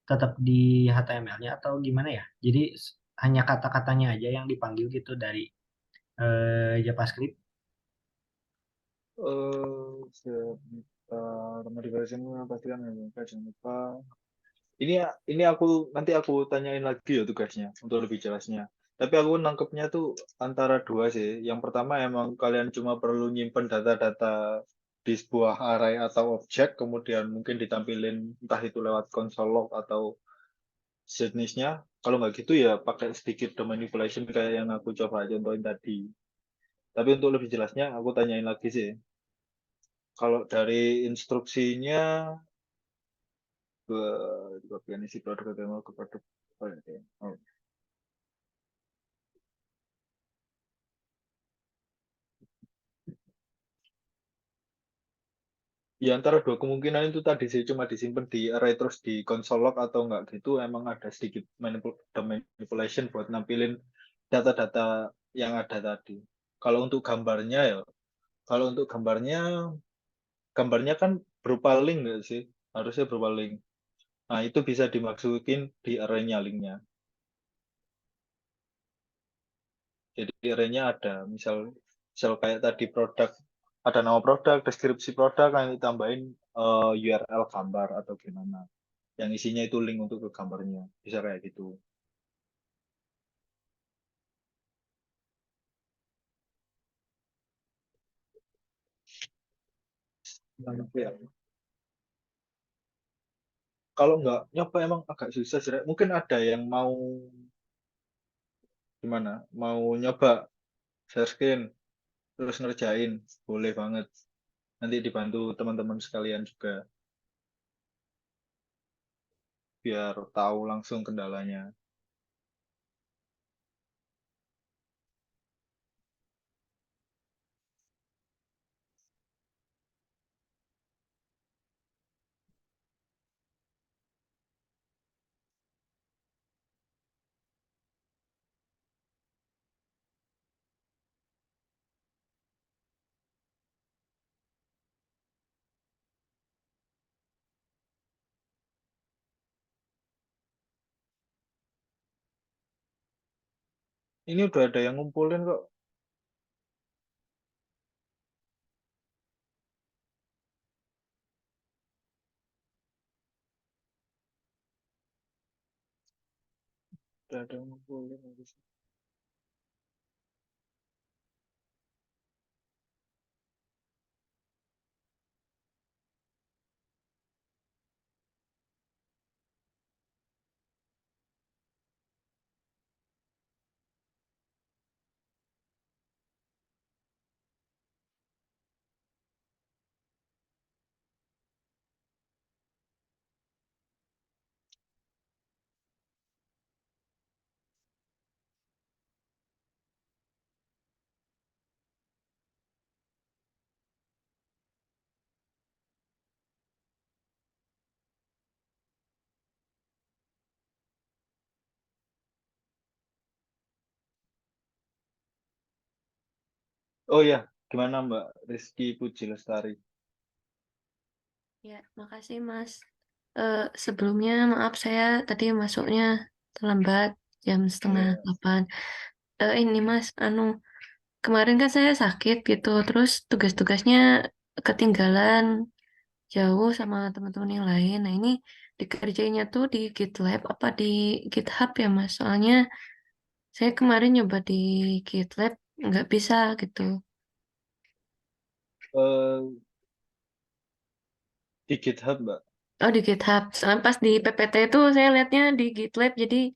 tetap di HTML-nya atau gimana ya? Jadi hanya kata-katanya aja yang dipanggil gitu dari JavaScript. Sebentar, modifikasi pastikan jangan lupa. Ini nanti aku tanyain lagi ya tugasnya untuk lebih jelasnya. Tapi aku nangkepnya tuh antara dua sih. Yang pertama emang kalian cuma perlu nyimpen data-data di sebuah array atau objek, kemudian mungkin ditampilin entah itu lewat console log atau jenisnya. Kalau nggak gitu ya pakai sedikit the manipulation kayak yang aku coba contohin tadi. Tapi untuk lebih jelasnya aku tanyain lagi sih. Kalau dari instruksinya ke bagian isi produk HTML ke produk. Oh. Ya antara dua kemungkinan itu tadi sih cuma disimpan di array terus di console log atau enggak gitu emang ada sedikit manipulation buat nampilin data-data yang ada tadi. Kalau untuk gambarnya ya, kalau untuk gambarnya kan berupa link nggak sih? Harusnya berupa link. Nah itu bisa dimasukin di array-nya linknya. Jadi array-nya ada, misal kayak tadi produk, ada nama produk, deskripsi produk, yang ditambahin URL gambar atau gimana. Yang isinya itu link untuk ke gambarnya. Bisa kayak gitu. Nanti ya. Kalau nggak nyoba emang agak susah sih. Rek. Mungkin ada yang mau gimana? Mau nyoba share screen terus ngerjain, boleh banget. Nanti dibantu teman-teman sekalian juga biar tahu langsung kendalanya. Ini udah ada yang ngumpulin kok. Udah ada yang boleh habis. Oh ya, gimana Mbak Rizky Puji Lestari? Ya, makasih Mas. Sebelumnya maaf saya tadi masuknya terlambat jam setengah Ya. 8. Ini Mas, kemarin kan saya sakit gitu, terus tugas-tugasnya ketinggalan jauh sama teman-teman yang lain. Nah ini dikerjainnya tuh di GitLab apa di GitHub ya Mas? Soalnya saya kemarin nyoba di GitLab nggak bisa gitu. Eh, di GitHub Mbak. Oh di GitHub. Soalnya pas di PPT itu saya lihatnya di GitLab, jadi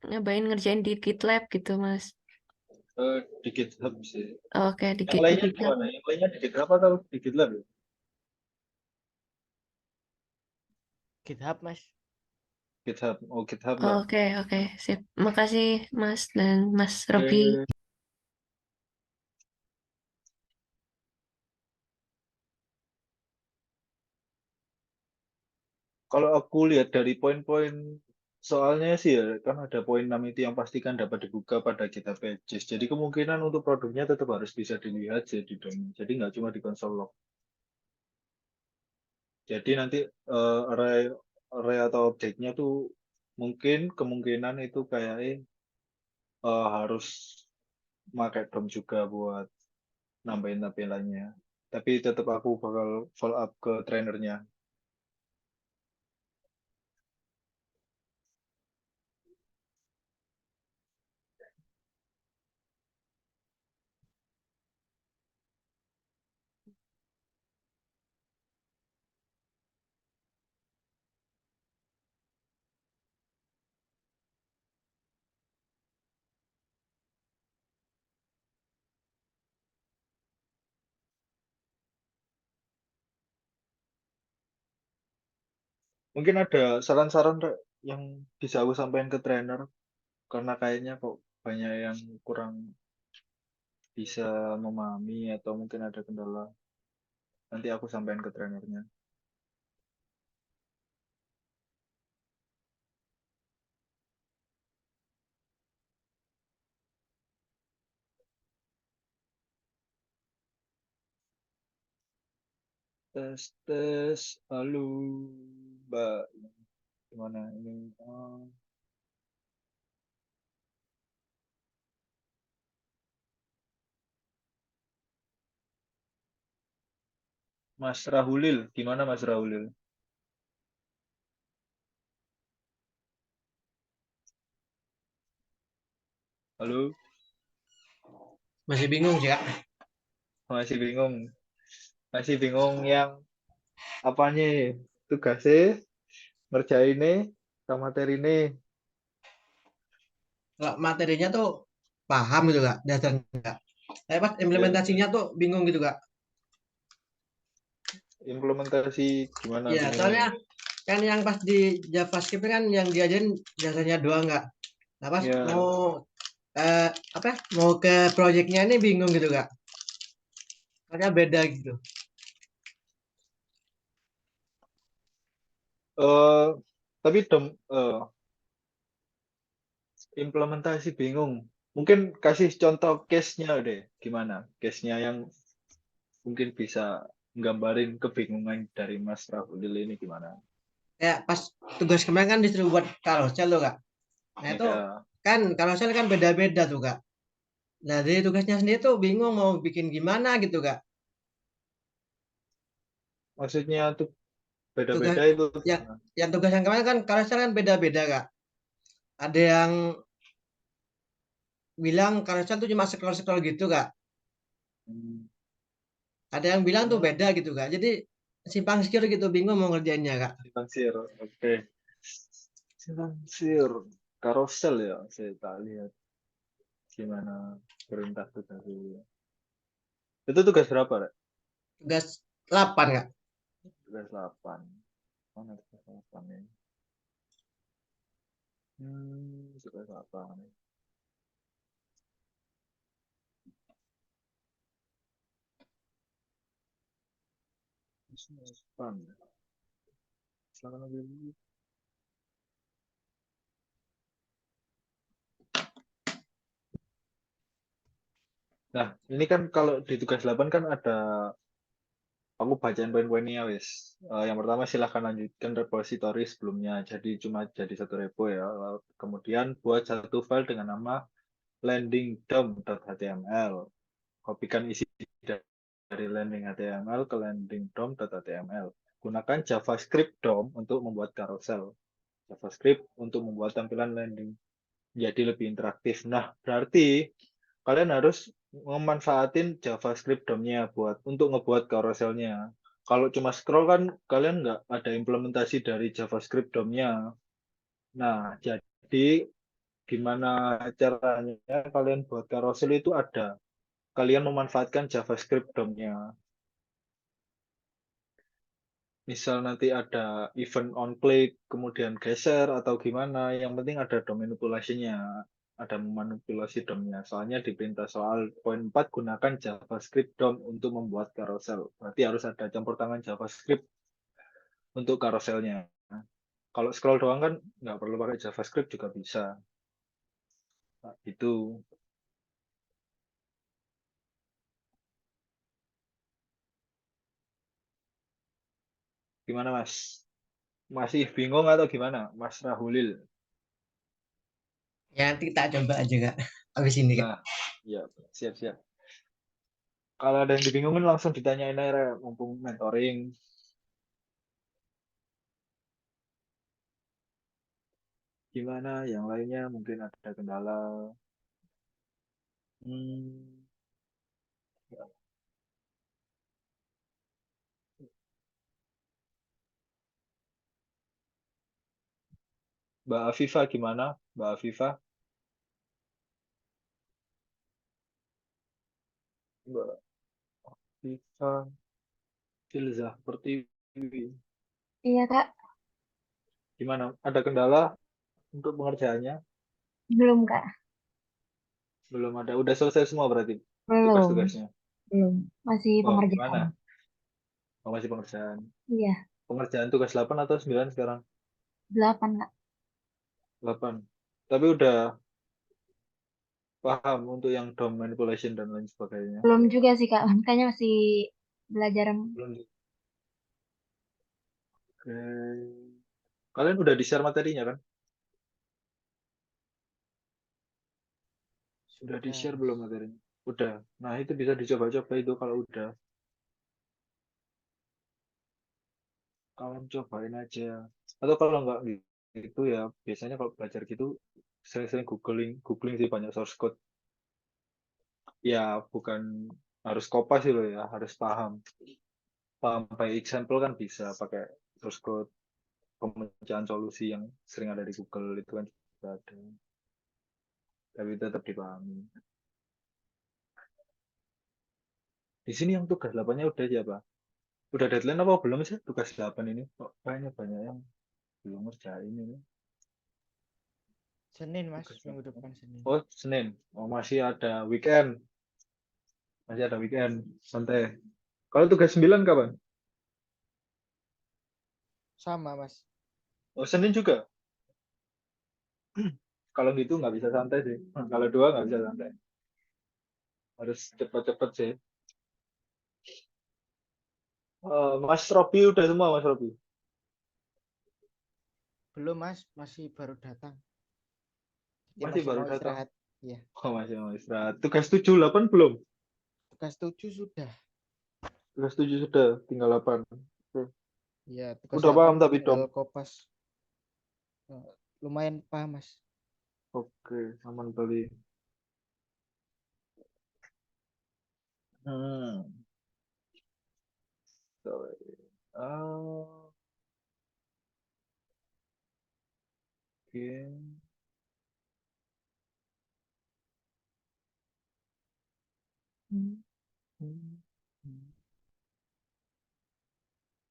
nyobain ngerjain di GitLab gitu Mas. Di GitHub sih. Oke, di Yang lainnya GitHub. gimana? Yang lainnya di GitHub atau di GitLab ya? GitHub, Mas. GitHub. Oh, GitHub Mbak. Oke, oke, sip. Makasih Mas dan Mas Robi. Oke. Kalau aku lihat dari poin-poin soalnya sih ya, kan ada poin 6 itu yang pastikan dapat dibuka pada GitHub Pages. Jadi kemungkinan untuk produknya tetap harus bisa dilihat sih di domain. Jadi nggak cuma di konsol log. Jadi nanti array atau objeknya tuh mungkin kemungkinan itu kayak harus pakai DOM juga buat nambahin tampilannya. Tapi tetap aku bakal follow up ke trainernya. Mungkin ada saran-saran Rek, yang bisa aku sampaikan ke trainer karena kayaknya kok banyak yang kurang bisa memahami atau mungkin ada kendala. Nanti aku sampaikan ke trainernya. Tes tes, halo Mbak, gimana ini? Mas Rahulil, gimana Mas Rahulil? Halo, Masih bingung sih, Kak. masih bingung. Masih bingung yang apanya? Tugasnya, ngerjainnya, sama materinya. Kalau materinya tuh paham gitu, Kak, dasarnya, Kak. Tapi pas Ya, implementasinya tuh bingung gitu, Kak. implementasi gimana Iya, bingungnya? soalnya kan yang pas di JavaScript kan yang diajarin dasarnya doang, Kak. Nah, pas Ya, mau mau ke projectnya ini bingung gitu, Kak. Soalnya beda gitu. tapi implementasi bingung. Mungkin kasih contoh case-nya deh, gimana? Case-nya yang mungkin bisa nggambarin kebingungan dari Mas Rahulil ini gimana? Kayak pas tugas kemarin kan disuruh buat carousel loh, Kak. Nah, itu Ya, kan carousel kan beda-beda tuh, Kak. Nah, dari tugasnya sendiri tuh bingung mau bikin gimana gitu, Kak. maksudnya tuh Tugas beda-beda itu yang gimana? tugas yang kemarin kan carousel kan beda-beda, Kak. ada yang bilang carousel tuh cuma scroll-scroll gitu Kak. Ada yang bilang tuh beda gitu Kak. Jadi simpang siur gitu, bingung mau ngerjainnya Kak. Simpang siur, oke. Simpang siur, karosel ya, saya tak lihat gimana perintah itu tadi. Itu tugas berapa, Rek? Tugas 8 Kak. Tugas 8. Mana tugas 8 ini? Tugas 8. Tugas 8. Silakan ambil dulu. Nah, ini kan kalau di tugas 8 kan ada, aku bacain poin-poinnya wis. Yang pertama silahkan lanjutkan repository sebelumnya. Jadi cuma jadi satu repo ya. Kemudian buat satu file dengan nama landingdom.html. Kopikan isi dari landing.html ke landingdom.html. Gunakan JavaScript DOM untuk membuat carousel. JavaScript untuk membuat tampilan landing jadi lebih interaktif. Nah, berarti kalian harus memanfaatin JavaScript DOM-nya untuk ngebuat carouselnya. Kalau cuma scroll kan kalian nggak ada implementasi dari JavaScript DOM-nya. Nah, jadi gimana caranya kalian buat carousel itu ada. Kalian memanfaatkan JavaScript DOM-nya. Misal nanti ada event on click, kemudian geser atau gimana, yang penting ada DOM manipulasinya. Ada memanipulasi DOM-nya. Soalnya di perintah soal poin 4 gunakan JavaScript DOM untuk membuat carousel. Berarti harus ada campur tangan JavaScript untuk carouselnya. Kalau scroll doang kan nggak perlu pakai JavaScript juga bisa. Nah, itu. Gimana Mas? Masih bingung atau gimana Mas Rahulil? Ya nanti kita coba aja Kak. Habis ini Kak. Nah, ya siap-siap. Kalau ada yang dibingungin langsung ditanyain aja, mumpung mentoring. Gimana yang lainnya mungkin ada kendala. Ya. Mbak Afifa gimana? Mbak Afifa? Mbak Afifa Filzah Pertiwi. Iya, Kak. Gimana? Ada kendala untuk pengerjaannya? Belum, Kak. Belum ada. Udah selesai semua berarti Belum. tugas-tugasnya. Belum. Masih Oh, pengerjaan. gimana? Oh, masih pengerjaan. Iya, Pengerjaan tugas 8 atau 9 sekarang? 8, Kak. 8. Tapi udah paham untuk yang DOM manipulation dan lain sebagainya. Belum juga sih, Kak. Makanya masih belajar. Belum. Oke. Kalian udah di-share materinya kan? Sudah di-share belum materinya? Udah. Nah, itu bisa dicoba-coba itu kalau udah. Kalian cobain aja. Atau kalau nggak gitu ya, biasanya kalau belajar gitu sering-sering googling sih banyak source code. Ya, bukan harus kopas sih loh ya, harus paham. Paham by example kan bisa pakai source code pemecahan solusi yang sering ada di Google itu kan juga ada. Tapi tetap dipahami. Di sini yang tugas 8-nya udah siapa? Udah deadline apa belum sih tugas 8 ini? Kok kayaknya banyak yang belum ngerjain ini. Senin Mas, minggu depan Senin. Oh, Senin. Oh, masih ada weekend. Masih ada weekend. Santai. Kalau tugas 9 kapan? Sama Mas. Oh, Senin juga? Kalau gitu nggak bisa santai sih. Kalau 2 nggak bisa santai. Harus cepat-cepat sih. Mas Robi udah semua Mas Robi? Belum Mas, masih baru datang. Jadi Masih baru mau datang? istirahat. Iya. Oh, masih mau istirahat. Tugas 7, 8 belum? Tugas 7 sudah. Tugas 7 sudah, tinggal 8. Iya, tugas Udah paham 8 tapi tinggal dom. kopas. Lumayan paham Mas. Oke, aman Bali. Sorry. Oke.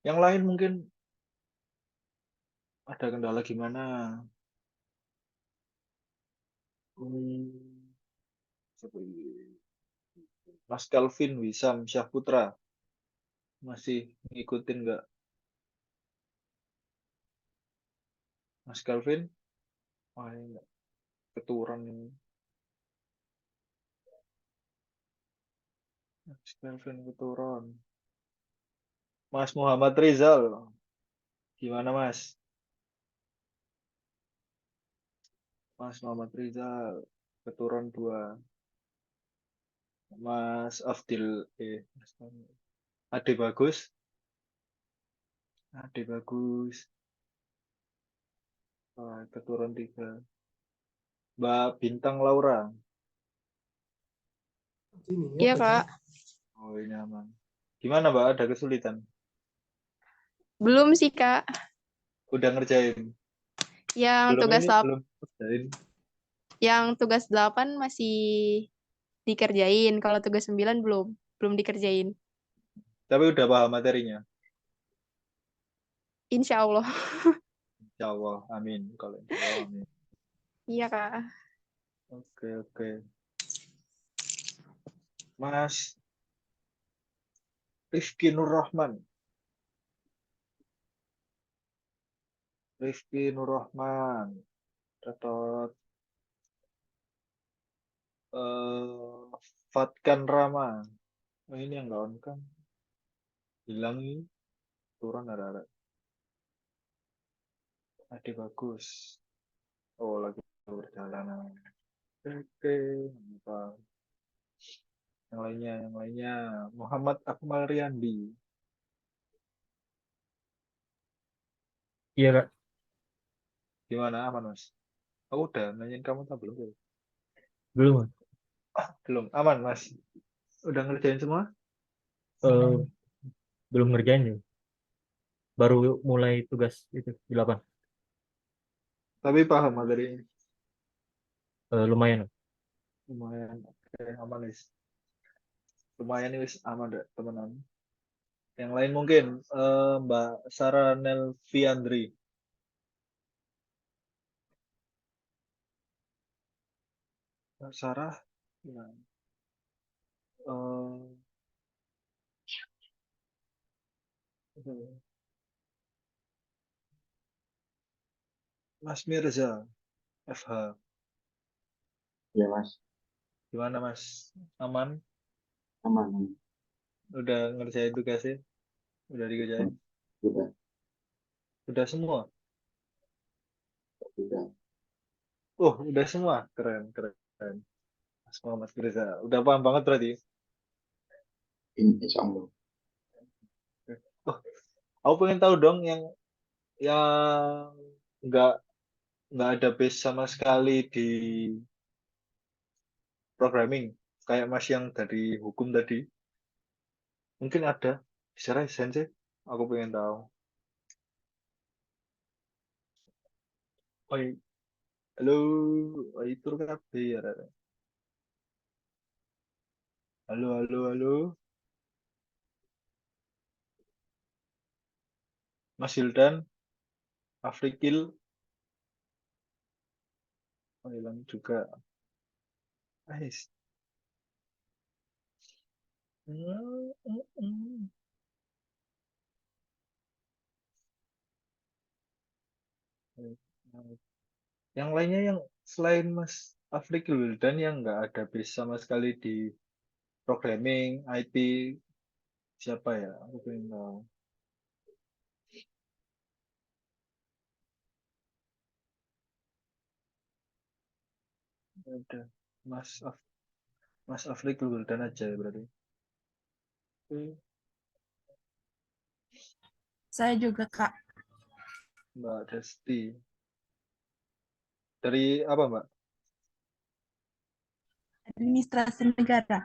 Yang lain mungkin ada kendala gimana? Mas Calvin Wisam Syahputra masih ngikutin nggak? Mas Calvin? Wah, ini nggak keturun ini. Mas Calvin keturun. Mas Muhammad Rizal, gimana Mas? Mas Muhammad Rizal keturun 2. Mas Afdil, Ade Bagus, keturun 3. Mbak Bintang Laura. Iya, Kak. Oh, ini aman. Gimana Mbak? Ada kesulitan? Belum sih, Kak. Udah ngerjain? Yang Belum tugas ini, lap- belum ngerjain. yang tugas 8 masih dikerjain. Kalau tugas 9 belum dikerjain. Tapi udah paham materinya. Insya Allah. Insya Allah, amin. Kalau insya Allah, amin. Iya, Kak. Oke. Mas Rifki Nur Rahman. Tetot. Fatkan Rama. Oh, ini yang nggak on kan? Hilang ini. Turun ada. Ade Bagus. Oh, lagi perjalanan. Oke. Mantap. Yang lainnya. Muhammad Akmal Riyandi. Iya, Kak. Gimana aman Mas? Aku udah nanyain kamu tak belum? Belum, Mas. Belum. Aman Mas. Udah ngerjain semua? Eh, belum ngerjain ya. Baru mulai tugas itu 8. Tapi paham materinya. Lumayan. Lumayan. Oke, aman wis. Lumayan wis aman deh teman-teman. Yang lain mungkin Mbak Sarah Nelviandri. Mbak Sarah. Ya. Mas Mirza FH. Ya Mas, Gimana Mas? Aman? aman. Udah ngerjain tugasnya? Udah dikerjain? Sudah, Udah semua? sudah. Oh, udah semua. Keren. Mas Muhammad Mirza. Udah paham banget berarti? Insya Allah. Oh, aku pengen tahu dong yang nggak ada base sama sekali di programming kayak Mas yang dari hukum tadi. Mungkin ada secara esensi. Aku pengen tahu. Oh, halo, itu kabeh ya. Halo. Mas Hildan, Afrikil, hilang juga. Nice. Yang lainnya yang selain Mas Afrikil Wildan yang nggak ada base sama sekali di programming, IT, siapa ya? Aku pengen tahu. Udah, Mas Afrikil Wildan aja ya berarti. Saya juga, Kak. Mbak Desti. Dari apa, Mbak? Administrasi negara.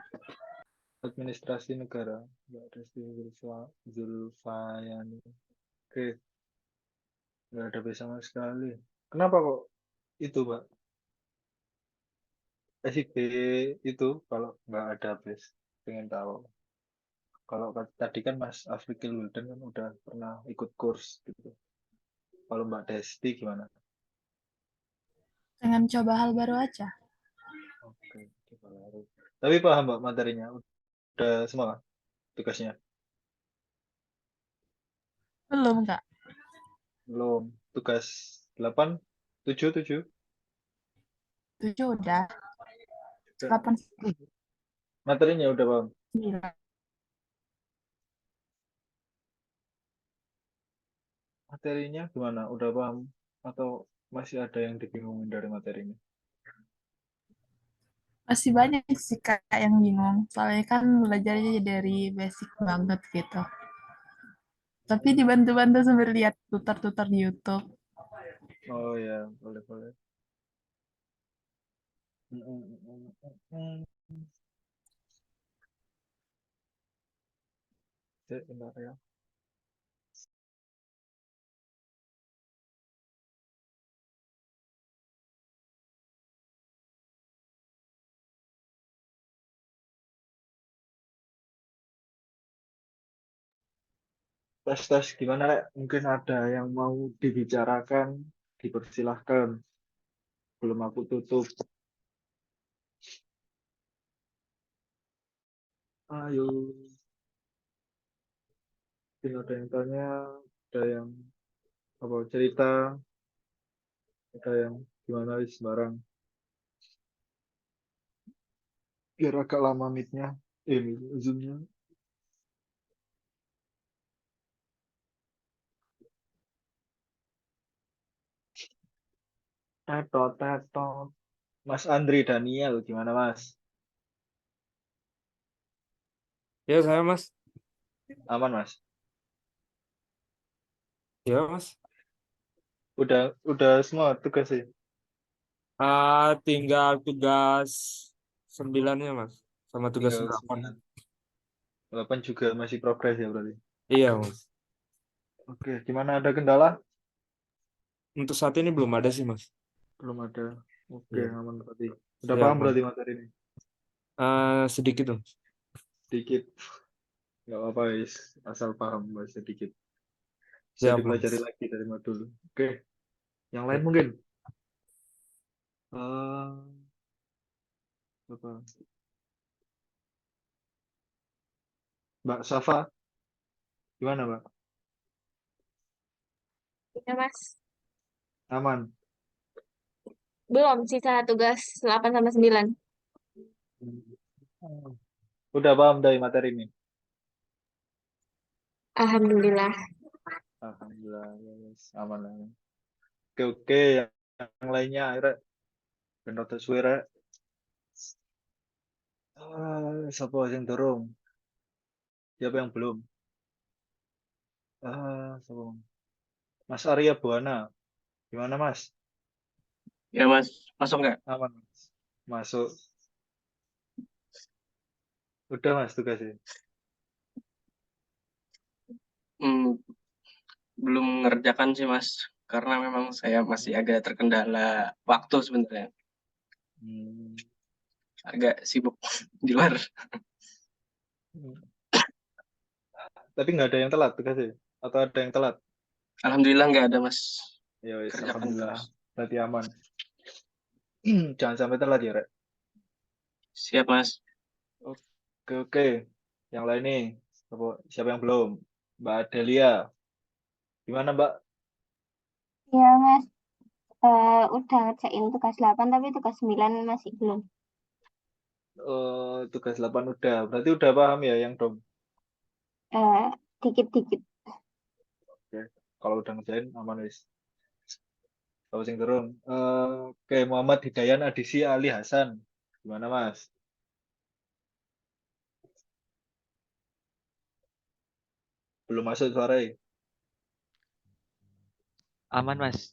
Administrasi negara. Mbak Desti Zulfayani. Oke, nggak ada B sama sekali. Kenapa kok itu, Mbak? SIB itu kalau nggak ada base, pengen tahu. Kalau tadi kan Mas Afrikil Wildan kan udah pernah ikut kurs gitu. Kalau Mbak Desti gimana? Pengen coba hal baru aja. Oke, coba baru. Tapi paham Mbak materinya? Udah semua tugasnya? Belum, Kak. Belum. Tugas 8, 7, 7. 7 udah. 8, Materinya udah paham? 9. Materinya gimana? Udah paham? Atau masih ada yang dibingungin dari materinya? Masih banyak sih Kak yang bingung. Soalnya kan belajarnya dari basic banget gitu. Tapi dibantu-bantu sambil lihat tutor-tutor di YouTube. Oh ya, boleh. Bentar ya. Tes gimana, Rek? Mungkin ada yang mau dibicarakan, dipersilahkan. Belum aku tutup. Ayo. Mungkin ada yang tanya, ada yang apa cerita, ada yang gimana sembarang. Biar agak lama meet-nya, Zoom-nya. Tetot. Mas Andri Daniel, gimana Mas? Ya, saya Mas. Aman Mas? Ya, Mas. Udah semua tugas sih. Tinggal tugas 9-nya, Mas. Sama tugas Tinggal 8. 8 juga masih progres ya berarti. Iya, Mas. Oke, gimana, ada kendala? Untuk saat ini belum ada sih, Mas. Belum ada. Oke, Iya. aman berarti. Udah Siap, paham Mas. berarti materi ini? Sedikit, Mas. Sedikit. Nggak apa-apa, guys. Asal paham sedikit. Bisa Siap, dipelajari Mas. lagi dari modul. Oke. Yang lain mungkin? Apa? Mbak Safa, gimana Mbak? Ya, Mas. Aman? Belum, sisa tugas 8 sama 9. Udah paham dari materi ini? Alhamdulillah. Alhamdulillah, yes. Aman lah. Oke. Yang lainnya, akhirnya. Benar suara. Siapa yang dorong? Siapa yang belum? Siapa? Mas Arya Buana, gimana Mas? Ya Mas, masuk nggak? Aman Mas. Masuk. Udah Mas tugasnya? Belum mengerjakan sih Mas, karena memang saya masih agak terkendala waktu sebenarnya. Agak sibuk di luar. Tapi nggak ada yang telat tugasnya? Atau ada yang telat? Alhamdulillah nggak ada Mas. Ya wis, Kerjakan alhamdulillah. terus. Berarti aman. Jangan sampai telat ya, Rek. Siap Mas. Oke. Yang lain nih, siapa yang belum? Mbak Delia. Gimana Mbak? Ya, Mas. Udah ngerjain tugas 8, tapi tugas 9 masih belum. Tugas 8 udah. Berarti udah paham ya yang dom? Dikit-dikit. Oke. Kalau udah ngerjain aman wis. Kalau sing turun. Oke, Muhammad Hidayan Adisi Ali Hasan. Gimana Mas? Belum masuk suara ya? Aman Mas.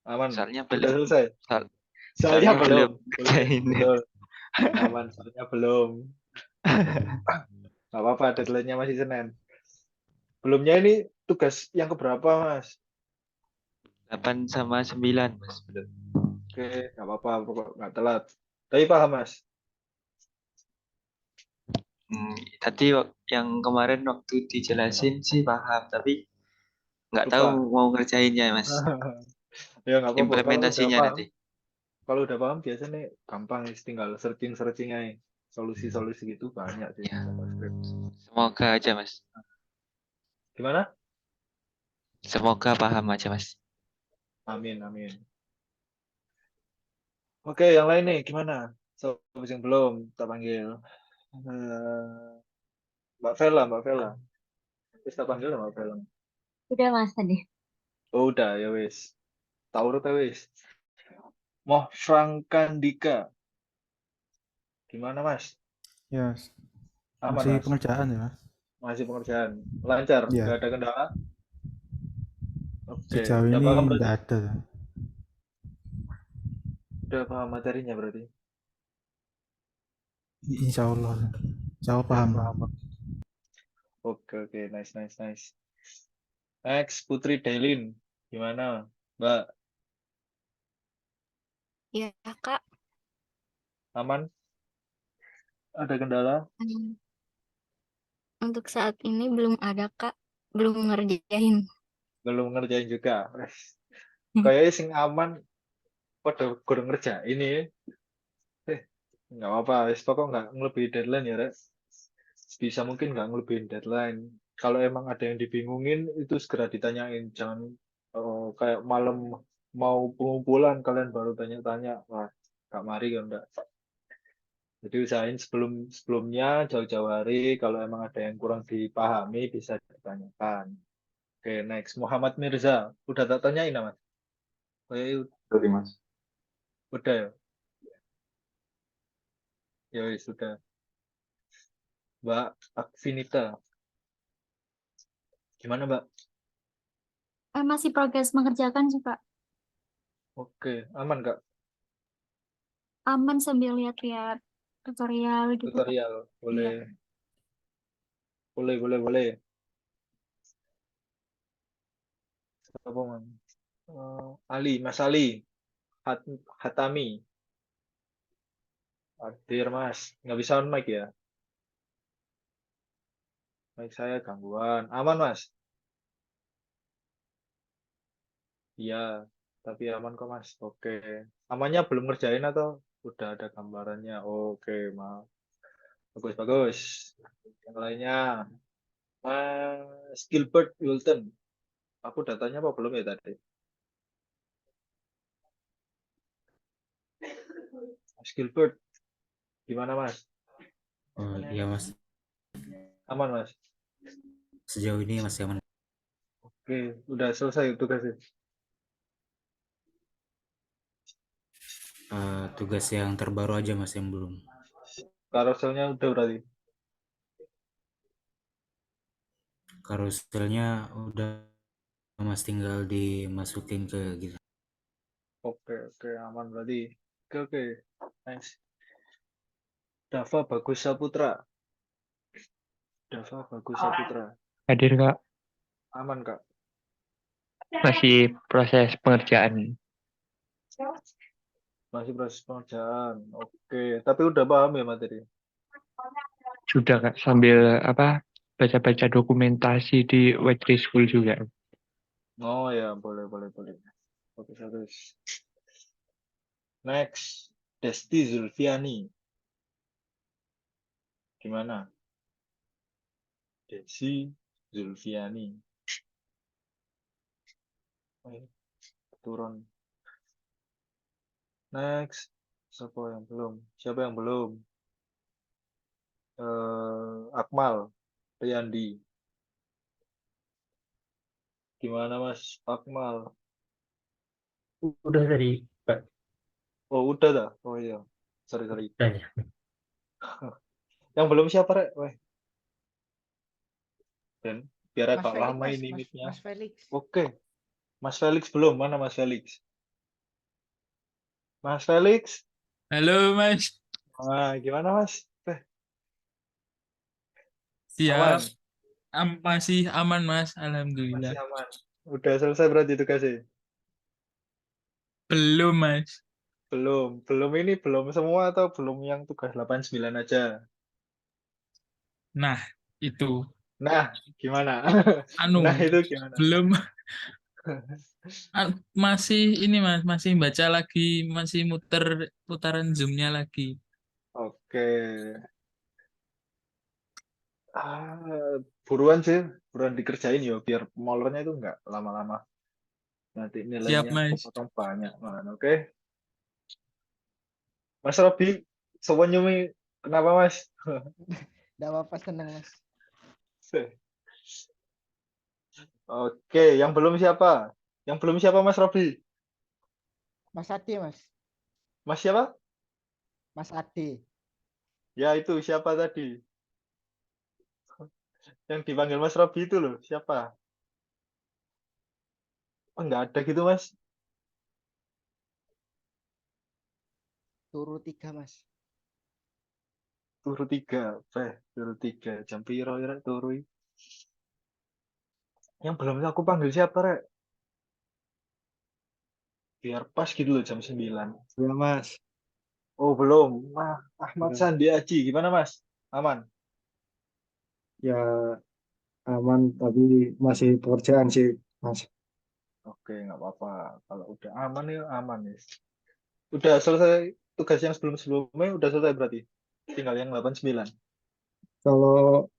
Aman. Soalnya Udah belum. selesai? Soalnya Soalnya belum. belum. Betul. Aman, soalnya belum. Nggak apa-apa, deadline-nya masih Senin. Belumnya ini tugas yang keberapa, Mas? 8 sama 9, Mas. Belum. Oke, nggak apa-apa, pokok nggak telat. Tapi paham, Mas? Tadi yang kemarin waktu dijelasin sih paham, tapi nggak tahu Lupa. mau ngerjainnya, Mas. Ya nggak apa-apa. Implementasinya nanti. Kalau udah paham biasanya gampang, tinggal searching aja. Solusi-solusi gitu banyak sih. Ya. Semoga aja, Mas. Gimana? Semoga paham aja, Mas. Amin, amin. Oke, yang lain nih gimana? Sobat yang belum tak panggil. Mbak Vela. Terus tak panggil Mbak Vela. Udah Mas tadi. Oh, udah ya wis. Taurut ya wis. Moh Frankandika. Gimana, Mas? Ya, Aman, masih Mas? pengerjaan ya, Mas? Masih pengerjaan. Lancar, Iya. nggak ada kendala? Oke, Sejauh udah ini paham berarti? nggak ada. Udah paham materinya berarti? Insya Allah paham. Oke, nice. Next, Putri Delin. Gimana, Mbak? Ya Kak. Aman? Ada kendala? Untuk saat ini belum ada Kak. Belum ngerjain. Belum ngerjain juga. Kayaknya sing aman pada kurang ngerjain ini. Nggak apa-apa, pokok nggak ngelebihin deadline ya, Res. Bisa mungkin nggak ngelebihin deadline. Kalau emang ada yang dibingungin, itu segera ditanyain. Jangan kayak malam mau pengumpulan, kalian baru tanya-tanya. Wah, nggak mari kan, enggak. Jadi usahain sebelumnya jauh-jauh hari, kalau emang ada yang kurang dipahami, bisa ditanyakan. Oke, next. Muhammad Mirza. Udah tak tanyain, Mas? Sorry, Mas. Udah ya? Ya wis, sudah. Mbak Akvinita. Gimana, Mbak? Masih progres mengerjakan sih Kak. Oke, aman, Kak? Aman sambil lihat-lihat tutorial gitu Kak. Tutorial, boleh. Iya. Boleh. Siapa, Man? Mas Ali. Hatami. Hadir, Mas. Nggak bisa on mic ya? Mic saya gangguan. Aman, Mas? Iya, tapi aman kok, Mas. Oke. Amannya belum ngerjain atau udah ada gambarannya? Oke, maaf. Bagus. Yang lainnya. Mas Gilbert Wilton. Aku datanya apa belum ya tadi? Mas Gilbert. Gimana, Mas? Oh iya Mas, Aman, Mas? sejauh ini masih aman. Oke, udah selesai tugasnya. Tugas yang terbaru aja Mas yang belum. Karuselnya udah berarti? Karuselnya udah Mas, tinggal dimasukin ke gitu. Oke, aman berarti. Oke. Nice. Dava Bagus Saputra. Hadir Kak, Aman, Kak? masih proses pengerjaan. Masih proses pengerjaan. Oke, tapi udah paham ya materi? Sudah Kak, sambil baca-baca dokumentasi di White School juga. Oh ya, boleh. Bagus. Next, Desti Zulfiani. Gimana? Desti Zulfiani. Turun. Next, siapa yang belum? Akmal Riyandi. Gimana, Mas Akmal? Udah tadi, Pak. Oh, udah dah. Oh iya. Sorry. Udah ya. Yang belum siapa, Rek? Weh. Dan biar Mas agak Felix, lama Mas. ini Mas meet-nya. Felix. Oke. Mas Felix belum. Mana Mas Felix? Mas Felix? Halo Mas. Gimana Mas? Teh, Siap. aman? Masih aman, Mas. Masih Alhamdulillah. aman. Udah selesai berarti tugasnya? Belum, Mas. Belum ini belum semua atau belum yang tugas 89 aja? Nah, itu. Nah, gimana? Anu, Nah, itu gimana? belum. Masih ini, Mas. Masih baca lagi. Masih muter putaran Zoom-nya lagi. Oke. Buruan sih, buruan dikerjain ya biar molornya itu nggak lama-lama. Nanti Siap, nilainya Mas. kepotong banyak. Oke. Mas Robi, senyumi kenapa Mas? Nggak apa-apa, seneng Mas. Oke, yang belum siapa? Yang belum siapa Mas Robi? Mas Ade Mas. Mas siapa? Mas Ade. Ya itu siapa tadi? Yang dipanggil Mas Robi itu loh, siapa? Oh, nggak ada gitu Mas. Turu 3 Mas. Turu 3, turu 3. Jam piro ya turu? Yang belum aku panggil siapa, Rek? Biar pas gitu loh jam 9. Ya Mas. Oh, belum. Ahmad Ya. Sandi Aji, gimana Mas? Aman? Ya aman tapi masih pekerjaan sih Mas. Oke, nggak apa-apa. Kalau udah aman ya aman ya. Udah selesai tugas yang sebelum-sebelumnya udah selesai berarti. Tinggal yang 89. Kalau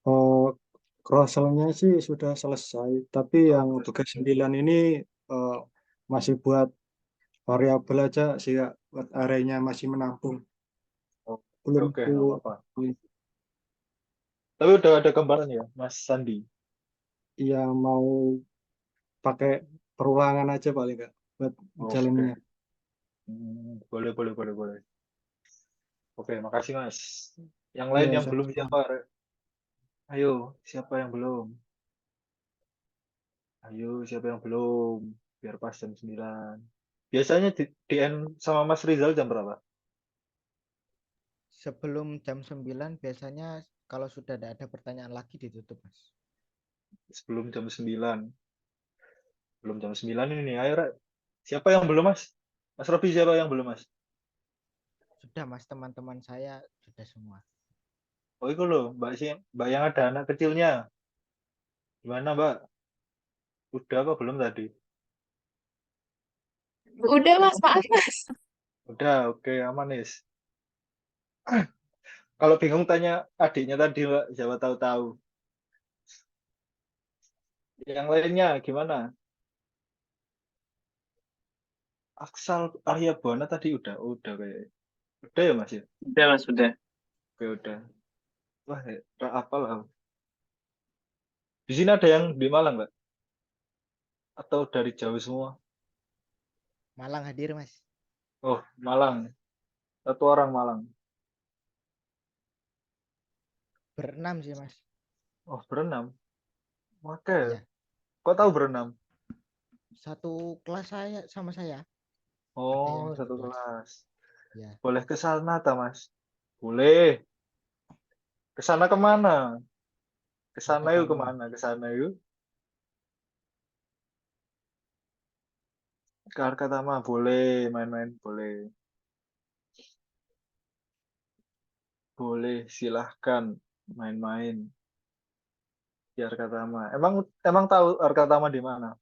cross-nya sih sudah selesai, tapi yang Udah tugas selesai. 9 ini masih buat variabel aja sih ya, buat arenya masih menampung. Belum Oke, ku nggak apa-apa. Tapi udah ada gambaran ya, Mas Sandi? ya mau pakai peruangan aja paling nggak buat Oke. jalannya. Boleh. Oke, makasih Mas. Yang Ya, lain yang belum sama-sama. siapa, Rek? Ayo, siapa yang belum? Ayo, siapa yang belum? Biar pas jam 9. Biasanya di end sama Mas Rizal jam berapa? Sebelum jam 9 biasanya kalau sudah tidak ada pertanyaan lagi ditutup Mas. Sebelum jam 9. Belum jam 9 ini. Ayo, Rek. Siapa yang belum, Mas? Mas Robi, siapa yang belum, Mas? Sudah Mas, teman-teman saya sudah semua. Oh, itu loh, Mbak yang ada anak kecilnya. Gimana, Mbak? Udah apa belum tadi? Udah, Mas. Maaf, Mas. Udah, oke, aman, Nis. Kalau bingung tanya adiknya tadi, Mbak. Siapa tahu-tahu. Yang lainnya gimana? Aksal Arya Buana tadi udah kayak. Udah ya, Mas ya? Udah Mas, udah. Oke, udah. Wah, apa lah. Di sini ada yang di Malang, Mbak? Atau dari Jawa semua? Malang hadir Mas. Oh, Malang. Satu orang Malang. Berenam sih Mas. Oh, berenam. Oke. Iya. Kok tahu berenam? Satu kelas saya sama saya. Oh, satu kelas. Ya. Boleh ke sana, Mas? Boleh. Ke sana kemana? Ke sana yuk kemana? Ke sana yuk. Ke Arkatama boleh, main-main boleh. Boleh, silahkan main-main di Arkatama. Emang tahu Arkatama di mana?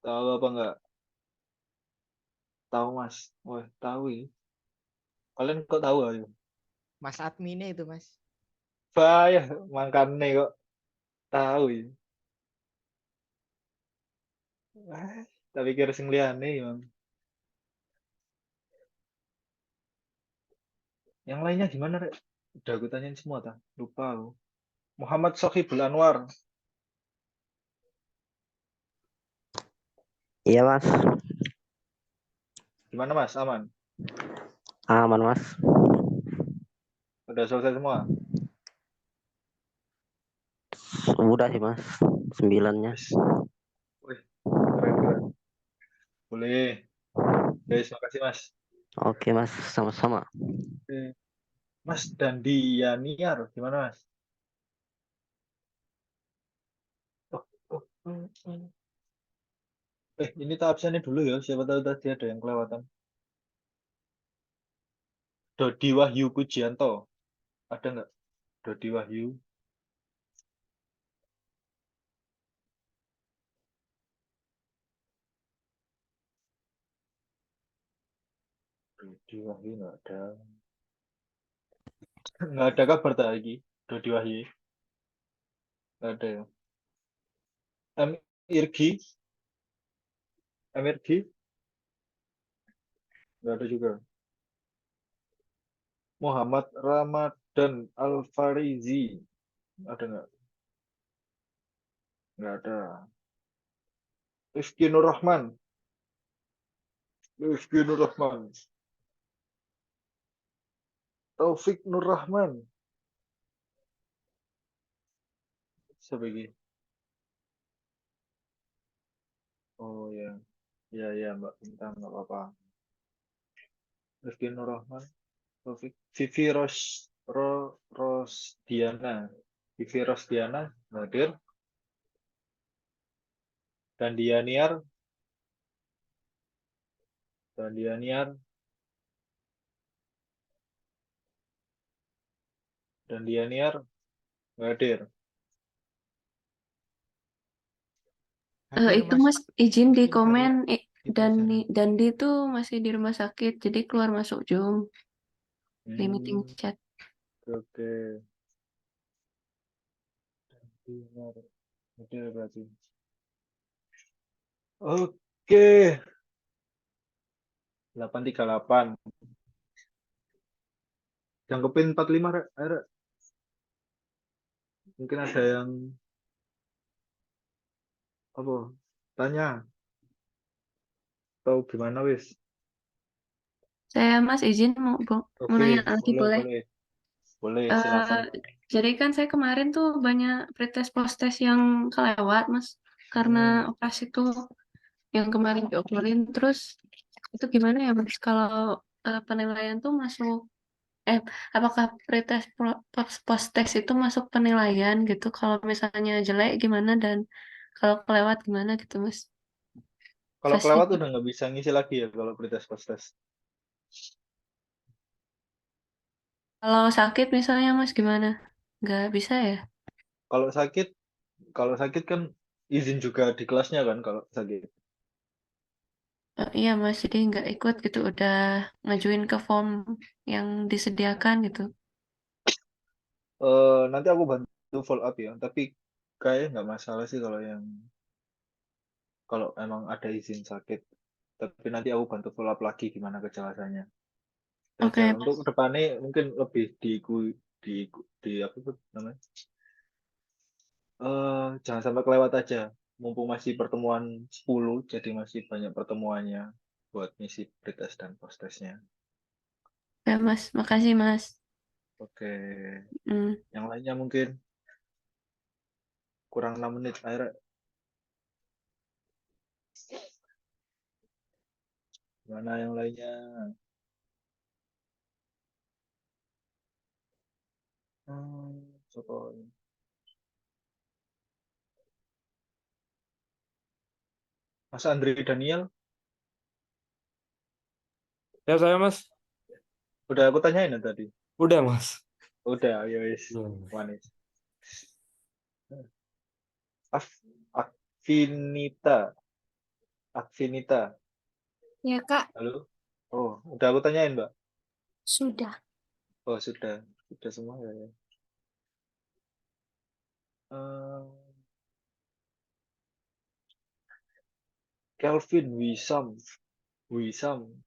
Tahu apa enggak? Tahu Mas. Wah, tahu ya. Kalian kok tahu ayo? Mas adminnya itu Mas. Bahaya, makanya kok tahu ya. Tapi kira sing liyane ya. Yang lainnya gimana, Rek? Udah aku tanyain semua, tak? Lupa aku. Muhammad Sohibul Anwar. Iya Mas, Gimana Mas? Aman? aman Mas. Udah selesai semua? Udah sih Mas, 9-nya. Wih, keren. Boleh. Oke, terima kasih Mas. Oke Mas, sama-sama. Oke. Mas Dandi Yaniar, gimana Mas? Oh, oh, ini tak absennya dulu ya, siapa tahu tadi ada yang kelewatan. Dodi Wahyu Pujianto, ada nggak? Dodi Wahyu. Dodi Wahyu nggak ada. Nggak ada kabar lagi. Dodi Wahyu. Nggak ada ya. M. Irgi. M. Irgi. Nggak ada juga. Muhammad Ramadan Alfarizi. Ada nggak? Nggak ada. Rifki Nur Rahman. Rifki Nur Rahman. Taufik Nur Rahman. Sebagai. Oh ya. Ya ya Mbak Bintang, nggak apa-apa. Rifki Nur Rahman. Taufik. Vivi Rosdiana. Vivi Rosdiana hadir. Dan Dianiar. Dan Dianiar. Dan Dianiar hadir. Hadir Itu Mas. Mas izin di Izin dari komen di pelajaran. Dandi itu masih di rumah sakit, jadi keluar masuk Zoom di meeting chat. Oke. Hadir berarti. Oke. 838. Jangkepin 45, Rek. Ayo, Rek. Mungkin ada yang apa? Tanya atau gimana wis? Saya Mas izin mau Oke, nanya lagi boleh? boleh, silakan. Jadi kan saya kemarin tuh banyak pretest post-test yang kelewat Mas karena operasi tuh yang kemarin diobrolin. Terus itu gimana ya Mas kalau penilaian tuh masuk apakah pretest post-test itu masuk penilaian gitu? Kalau misalnya jelek gimana dan kalau kelewat gimana gitu Mas? Kalau Tesnya. kelewat udah nggak bisa ngisi lagi ya kalau pretest post-test. Kalau sakit misalnya Mas gimana? Nggak bisa ya? Kalau sakit kan izin juga di kelasnya kan kalau sakit. Iya Mas, jadi nggak ikut gitu, udah ngajuin ke form yang disediakan gitu. Nanti aku bantu follow up ya, tapi kayaknya nggak masalah sih kalau emang ada izin sakit. Tapi nanti aku bantu follow up lagi gimana kejelasannya. Oke, Aja. Mas. Untuk kedepannya mungkin lebih di apa tuh namanya? Jangan sampai kelewat aja. Mumpung masih pertemuan 10, jadi masih banyak pertemuannya buat ngisi pretest dan post-testnya. Oke Mas, makasih Mas. Oke. Hmm. Yang lainnya mungkin kurang 6 menit. Akhirnya mana yang lainnya? Coba. Mas Andri Daniel, Ya saya Mas. udah aku tanyain ya tadi. Udah Mas. Udah, ya wis. Manis. Akvinita. Akvinita. Ya Kak, Halo. Oh, udah aku tanyain, Mbak. sudah. Oh, sudah. Sudah semua ya. Kelvin Wisam. Wisam.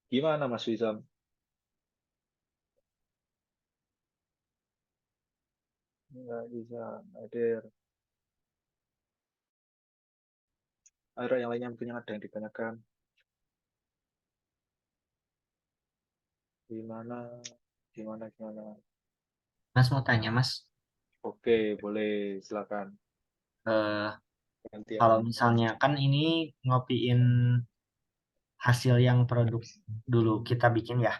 Gimana Mas Wisam? Nggak bisa hadir. Ada yang lainnya mungkin yang ada yang ditanyakan. Gimana? Gimana? Mas mau tanya Mas, Oke, boleh silakan. gantian. kalau misalnya kan ini ngopiin hasil yang produk dulu kita bikin ya.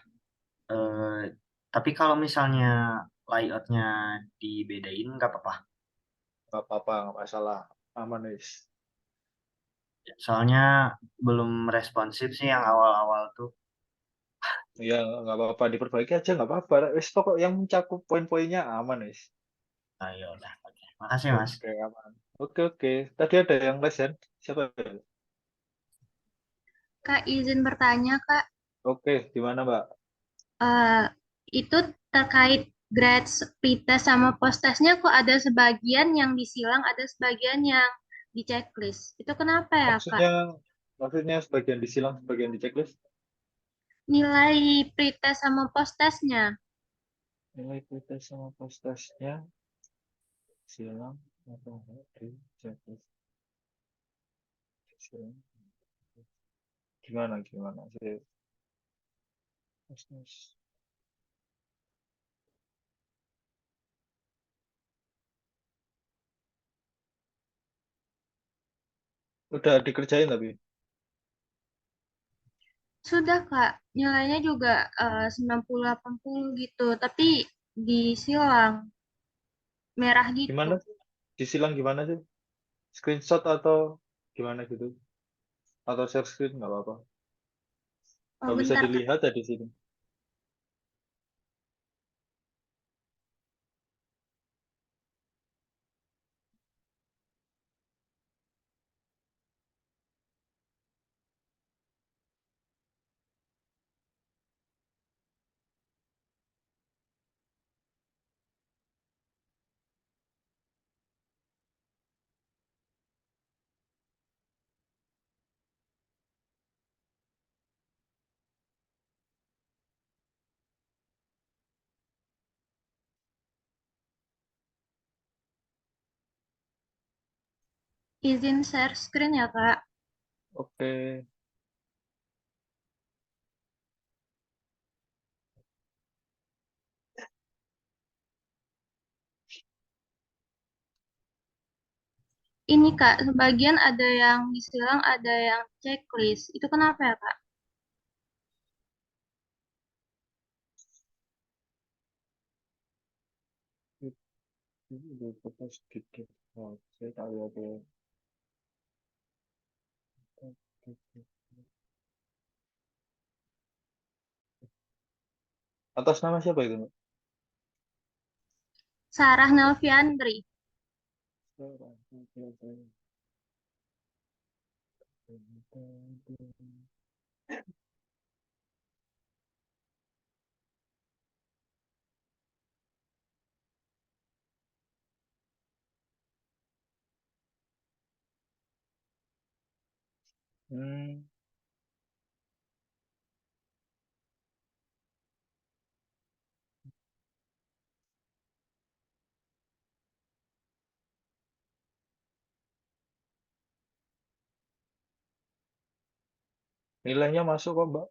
Tapi kalau misalnya layoutnya dibedain nggak apa-apa. Nggak apa-apa, nggak masalah. Aman, wis. Soalnya belum responsif sih yang awal-awal tuh. Iya, nggak apa-apa, diperbaiki aja, nggak apa-apa. Wis, pokok yang mencakup poin-poinnya aman, wis. Ayo udah. Oke. Makasih Mas. Oke, aman. Oke. Tadi ada yang lesen. Siapa ya? Kak, izin bertanya, Kak. Oke, di mana, Mbak? Itu terkait grades pretest sama post-testnya kok ada sebagian yang disilang, ada sebagian yang di checklist. Itu kenapa ya, Kak? Maksudnya sebagian disilang, sebagian di checklist? Nilai pretest sama post-testnya. Nilai pretest sama post-testnya silang atau di checklist? Silang. Gimana sih? Post-test. Udah dikerjain tapi? Sudah, Kak. Nilainya juga 90-80 gitu, tapi disilang merah gitu. Gimana? Disilang gimana sih? Screenshot atau gimana gitu? Atau share screen nggak apa-apa. Nggak bisa Bentar, Kak. dilihat ya di sini. Izin share screen ya, Kak. Oke. Ini, Kak, sebagian ada yang disilang, ada yang checklist. Itu kenapa ya, Kak? Udah foto sedikit. Oh, saya tahu ada. Atas nama siapa itu, Mbak? Sarah Nelviandri. Nilainya masuk kok, Mbak.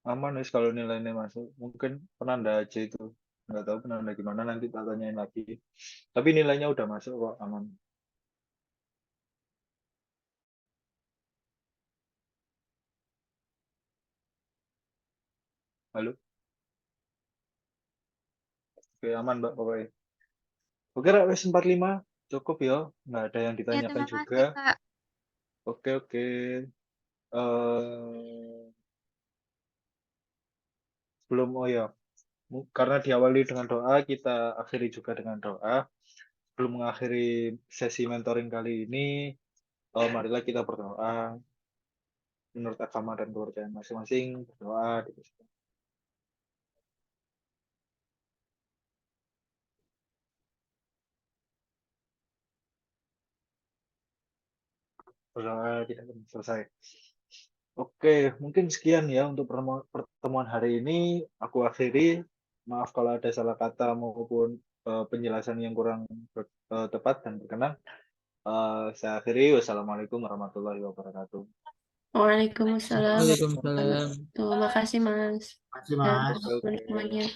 Aman wis kalau nilainya masuk. Mungkin penanda aja itu. Nggak tahu penanda gimana, nanti tak tanyain lagi. Tapi nilainya udah masuk kok, aman. Halo? Oke, aman, Mbak, pokoknya. Oke, wis 45 cukup ya. Nggak ada yang Ya, ditanyakan terima juga. kasih, Kak. Oke. Sebelum, oh ya, karena diawali dengan doa, kita akhiri juga dengan doa. Sebelum mengakhiri sesi mentoring kali ini, marilah kita berdoa menurut agama dan kepercayaan masing-masing. Berdoa. Berdoa tidak akan selesai. Oke, mungkin sekian ya untuk pertemuan hari ini. Aku akhiri. Maaf kalau ada salah kata maupun penjelasan yang kurang tepat dan berkenan. Saya akhiri. Wassalamualaikum warahmatullahi wabarakatuh. Waalaikumsalam. Waalaikumsalam. Tuh, makasih Mas. Makasih Dan Mas. teman-teman semuanya.